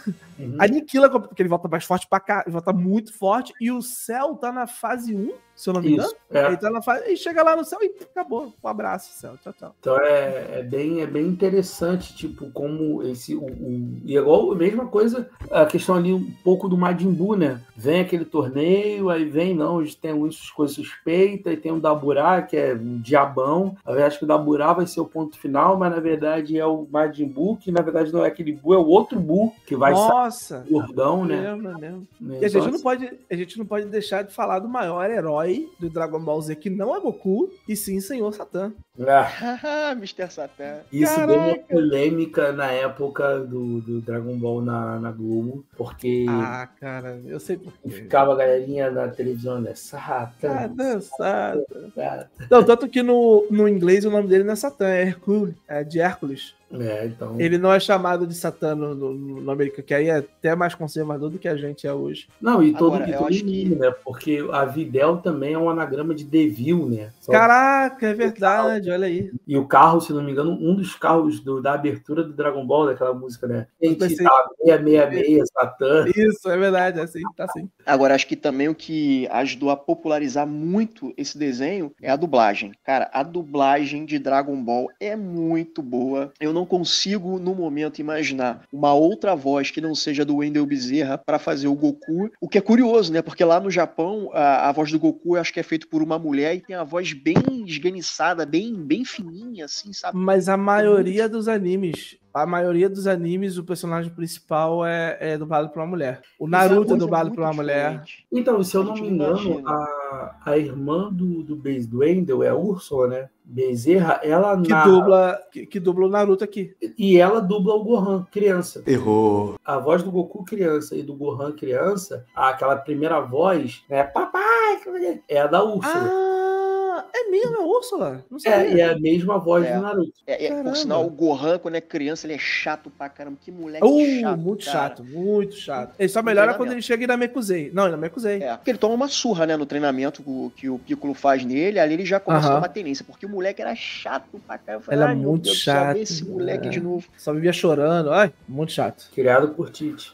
[SPEAKER 2] Aniquila, porque ele volta mais forte ele volta muito forte. E o Cell tá na fase 1, se eu não me engano.
[SPEAKER 3] Isso, é.
[SPEAKER 2] Ele tá na fase e chega lá no céu e acabou. Um abraço, céu. Tchau, tchau.
[SPEAKER 3] Então é bem interessante, tipo, como esse. E é igual a mesma coisa, a questão ali um pouco do Majin Buu, né? Vem aquele torneio, aí vem, não, tem algumas coisas suspeitas, e tem o Daburá, que é um diabão. Eu acho que o Daburá vai ser o ponto final, mas na verdade é o Majin Buu, que na verdade não é aquele Buu, é o outro Buu, que vai
[SPEAKER 2] Nossa,
[SPEAKER 3] sair gordão, né?
[SPEAKER 2] mesmo.
[SPEAKER 3] Então,
[SPEAKER 2] E a gente não pode deixar de falar do maior herói do Dragon Ball Z, que não é Goku, e sim Senhor Satã.
[SPEAKER 4] Mr. Satan.
[SPEAKER 3] Isso
[SPEAKER 2] Caraca.
[SPEAKER 3] deu uma polêmica na época do Dragon Ball na Globo, porque
[SPEAKER 2] Cara, eu sei por quê.
[SPEAKER 3] ficava a galerinha na televisão, né? Satã.
[SPEAKER 2] Satã. Não, tanto que no inglês o nome dele não é Satã, é Hercule, é de Hércules.
[SPEAKER 3] Então.
[SPEAKER 2] Ele não é chamado de Satã no América, que aí é até mais conservador do que a gente é hoje.
[SPEAKER 3] Não, e todo
[SPEAKER 4] Agora, eu acho que-
[SPEAKER 3] mundo, né? Porque a Videl também é um anagrama de Devil, né?
[SPEAKER 2] Caraca, é verdade, olha aí.
[SPEAKER 3] E o carro, se não me engano, um dos carros da abertura do Dragon Ball, daquela música, né?
[SPEAKER 2] Eu
[SPEAKER 3] Gente,
[SPEAKER 2] pensei-
[SPEAKER 3] tá 666, Satã.
[SPEAKER 2] Isso, é verdade, é assim, tá assim.
[SPEAKER 4] Agora, acho que também o que ajudou a popularizar muito esse desenho é a dublagem. Cara, a dublagem de Dragon Ball é muito boa. Eu não consigo, no momento, imaginar uma outra voz que não seja do Wendell Bezerra para fazer o Goku. O que é curioso, né? Porque lá no Japão, a voz do Goku eu acho que é feita por uma mulher e tem a voz bem esganiçada, bem fininha, assim, sabe?
[SPEAKER 2] Mas a maioria dos animes, o personagem principal é dublado por uma mulher. O Naruto é dublado por uma mulher.
[SPEAKER 3] Então, se eu
[SPEAKER 4] A
[SPEAKER 3] não
[SPEAKER 4] gente
[SPEAKER 3] me
[SPEAKER 4] não
[SPEAKER 3] engano,
[SPEAKER 4] imagina.
[SPEAKER 3] a irmã do Wendell é a Úrsula, né? Bezerra, ela
[SPEAKER 2] Que dubla o Naruto aqui.
[SPEAKER 3] E ela dubla o Gohan criança.
[SPEAKER 1] Errou.
[SPEAKER 3] A voz do Goku criança e do Gohan criança, aquela primeira voz, né? Papai! É a da Úrsula.
[SPEAKER 2] É mesmo, é Úrsula? Não sei.
[SPEAKER 3] E é a mesma voz
[SPEAKER 4] É.
[SPEAKER 3] do Naruto.
[SPEAKER 2] Caramba.
[SPEAKER 4] Por sinal, o Gohan, quando é criança, ele é chato pra caramba. Que moleque chato,
[SPEAKER 2] Muito
[SPEAKER 4] cara.
[SPEAKER 2] chato, muito chato. Ele só melhora quando
[SPEAKER 4] treinamento.
[SPEAKER 2] ele chega em Namekusei. Não, em Namekusei.
[SPEAKER 4] É, porque ele toma uma surra, né, no treinamento que o Piccolo faz nele, ali ele já começa a
[SPEAKER 2] Aham.
[SPEAKER 4] tomar tenência, porque o moleque era chato pra caramba. Eu falei,
[SPEAKER 2] Ela é
[SPEAKER 4] "Ai, meu
[SPEAKER 2] muito
[SPEAKER 4] Deus do céu,
[SPEAKER 2] chato,
[SPEAKER 4] vê esse moleque
[SPEAKER 2] né?
[SPEAKER 4] de novo.
[SPEAKER 2] Só vivia chorando. Ai, muito chato.
[SPEAKER 3] Criado por Tite.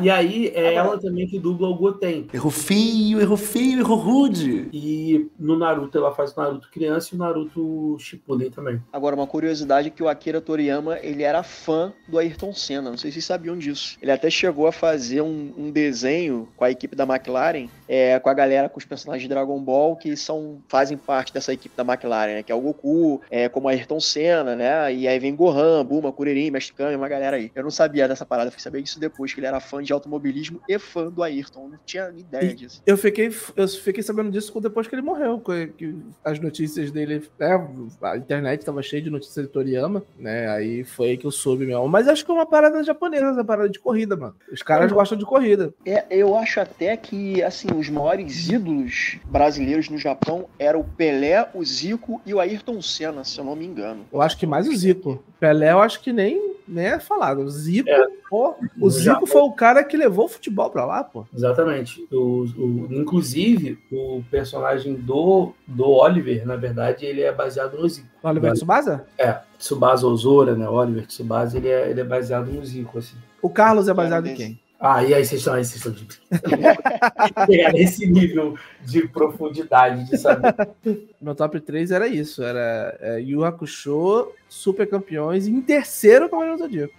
[SPEAKER 3] E aí é ela também que dubla o Goten.
[SPEAKER 1] Errou feio, errou rude.
[SPEAKER 3] E no Naruto ela faz o Naruto criança e o Naruto Shippuden também.
[SPEAKER 4] Agora, uma curiosidade é que o Akira Toriyama, ele era fã do Ayrton Senna, não sei se vocês sabiam disso. Ele até chegou a fazer um desenho com a equipe da McLaren, com a galera, com os personagens de Dragon Ball, que fazem parte dessa equipe da McLaren, né, que é o Goku, como Ayrton Senna, né, e aí vem Gohan, Bulma, Kuririn, Mestre Kami, uma galera aí. Eu não sabia dessa parada, fui saber disso depois, que ele era fã de automobilismo e fã do Ayrton, não tinha ideia disso.
[SPEAKER 2] Eu fiquei sabendo disso depois que ele morreu, que as notícias dele, a internet estava cheia de notícias de Toriyama, né? Aí foi aí que eu soube mesmo. Mas acho que é uma parada japonesa, uma parada de corrida, mano. Os caras gostam de corrida.
[SPEAKER 4] Eu acho até que, assim, os maiores ídolos brasileiros no Japão eram o Pelé, o Zico e o Ayrton Senna, se eu não me engano.
[SPEAKER 2] Eu acho que mais o Zico. Pelé, eu acho que nem é falado. O Zico, o Zico foi o cara que levou o futebol pra lá, pô.
[SPEAKER 3] Exatamente. Inclusive, o personagem do Oliver, na verdade, ele é baseado no Zico.
[SPEAKER 2] O Oliver Tsubasa?
[SPEAKER 3] Tsubasa Ozora, né? Oliver Tsubasa, ele é baseado no Zico, assim.
[SPEAKER 2] O Carlos é baseado em quem?
[SPEAKER 3] E aí vocês estão de pegar nesse nível de profundidade de saber.
[SPEAKER 2] Meu top 3 era isso. Era Yu Hakusho, Super Campeões e em terceiro, Cavaleiro do Zodíaco.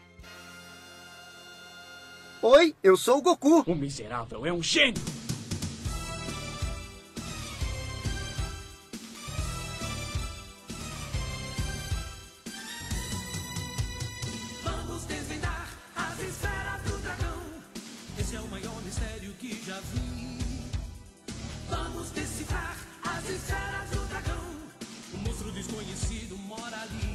[SPEAKER 7] Oi, eu sou o Goku.
[SPEAKER 5] O miserável é um gênio!
[SPEAKER 8] Vamos desvendar as esferas do dragão. Esse é o maior mistério que já vi. Vamos decifrar as esferas do dragão. O monstro desconhecido mora ali.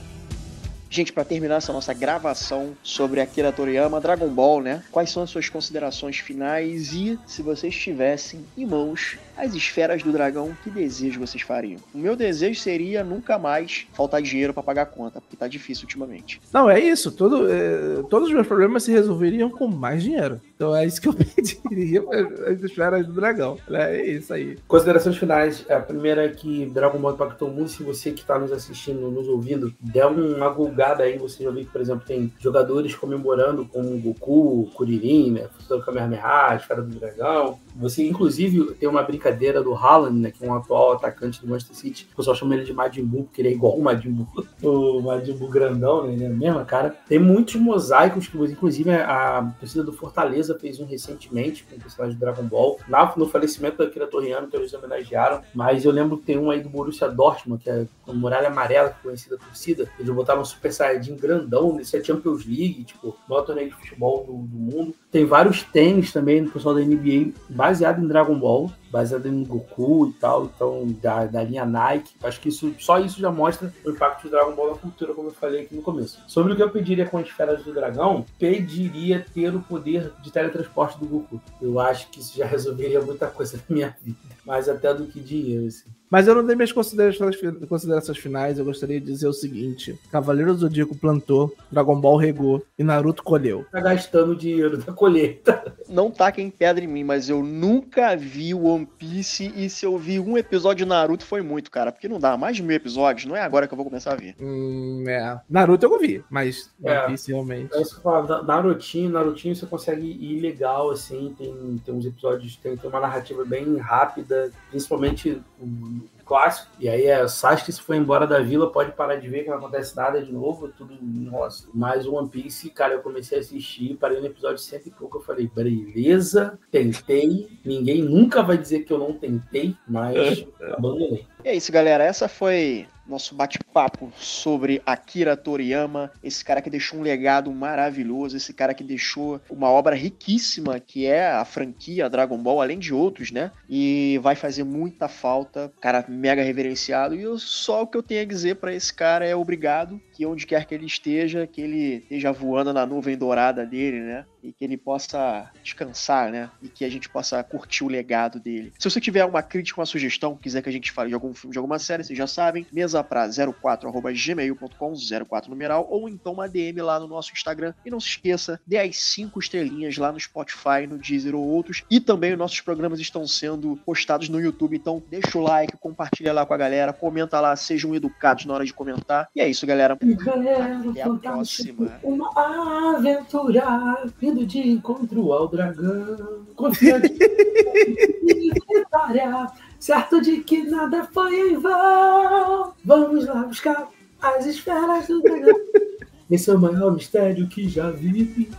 [SPEAKER 4] Gente, para terminar essa nossa gravação sobre Akira Toriyama, Dragon Ball, né? Quais são as suas considerações finais e, se vocês tivessem em mãos as esferas do dragão, que desejo vocês fariam? O meu desejo seria nunca mais faltar dinheiro para pagar a conta, porque tá difícil ultimamente.
[SPEAKER 2] Não, é isso. Todos os meus problemas se resolveriam com mais dinheiro. Então é isso que eu pediria para as esferas do dragão. É isso aí.
[SPEAKER 3] Considerações finais. A primeira é que Dragon Ball impactou muito. Se você que está nos assistindo, nos ouvindo, der uma gulgada aí, você já viu que, por exemplo, tem jogadores comemorando com o Goku, o Kuririn, né? Futuro Kamehameha, a Esfera do Dragão. Você, inclusive, tem uma brincadeira do Haaland, né? Que é um atual atacante do Manchester City. O pessoal chama ele de Majin Buu, porque ele é igual o Majin Buu. O Majin Buu grandão, né? Ele é a mesma cara. Tem muitos mosaicos que, inclusive, a torcida do Fortaleza fez um recentemente com o personagem do Dragon Ball. No falecimento da Akira Toriyama, que eles homenagearam. Mas eu lembro que tem um aí do Borussia Dortmund, que é a Muralha Amarela, que é conhecida a torcida. Eles botaram um Super Saiyajin grandão, nesse é Champions League, tipo, o maior torneio de futebol do mundo. Tem vários tênis também do pessoal da NBA, baseado em Dragon Ball, baseado em Goku e tal, então da linha Nike. Acho que só isso já mostra o impacto do Dragon Ball na cultura, como eu falei aqui no começo. Sobre o que eu pediria com as esferas do dragão, pediria ter o poder de teletransporte do Goku. Eu acho que isso já resolveria muita coisa na minha vida, mais até do que dinheiro, assim.
[SPEAKER 2] Mas eu não dei minhas considerações finais. Eu gostaria de dizer o seguinte: Cavaleiro do Zodíaco plantou, Dragon Ball regou e Naruto colheu.
[SPEAKER 3] Tá gastando dinheiro da colheita.
[SPEAKER 4] Não taquem pedra em mim, mas eu nunca vi One Piece, e se eu vi um episódio de Naruto foi muito, cara, porque não dá mais de 1000 episódios, não é agora que eu vou começar a ver.
[SPEAKER 2] Naruto eu ouvi, mas One Piece realmente.
[SPEAKER 3] É isso que eu falo, Narutinho você consegue ir legal, assim, tem uns episódios, tem uma narrativa bem rápida, principalmente o clássico, e aí Sasuke se foi embora da vila, pode parar de ver que não acontece nada de novo, tudo, nossa. Mas o One Piece, cara, eu comecei a assistir, parei no episódio 100 e pouco, eu falei, beleza, tentei, ninguém nunca vai dizer que eu não tentei, mas abandonei.
[SPEAKER 4] E é isso, galera, essa foi nosso bate-papo sobre Akira Toriyama, esse cara que deixou um legado maravilhoso, esse cara que deixou uma obra riquíssima, que é a franquia Dragon Ball, além de outros, né? E vai fazer muita falta, cara mega reverenciado, e só o que eu tenho a dizer pra esse cara é obrigado, que onde quer que ele esteja voando na nuvem dourada dele, né? E que ele possa descansar, né? E que a gente possa curtir o legado dele. Se você tiver uma crítica, uma sugestão, quiser que a gente fale de algum filme, de alguma série, vocês já sabem, mesa pra 04@gmail.com, 04 numeral, ou então uma DM lá no nosso Instagram. E não se esqueça, dê as 5 estrelinhas lá no Spotify, no Deezer ou outros. E também os nossos programas estão sendo postados no YouTube, então deixa o like, compartilha lá com a galera, comenta lá, sejam educados na hora de comentar. E é isso, galera. Até a próxima.
[SPEAKER 3] Uma aventura indo de encontro ao dragão, confiante em vitória, certo de que nada foi em vão. Vamos lá buscar as esferas do dragão. Esse é o maior mistério que já vi.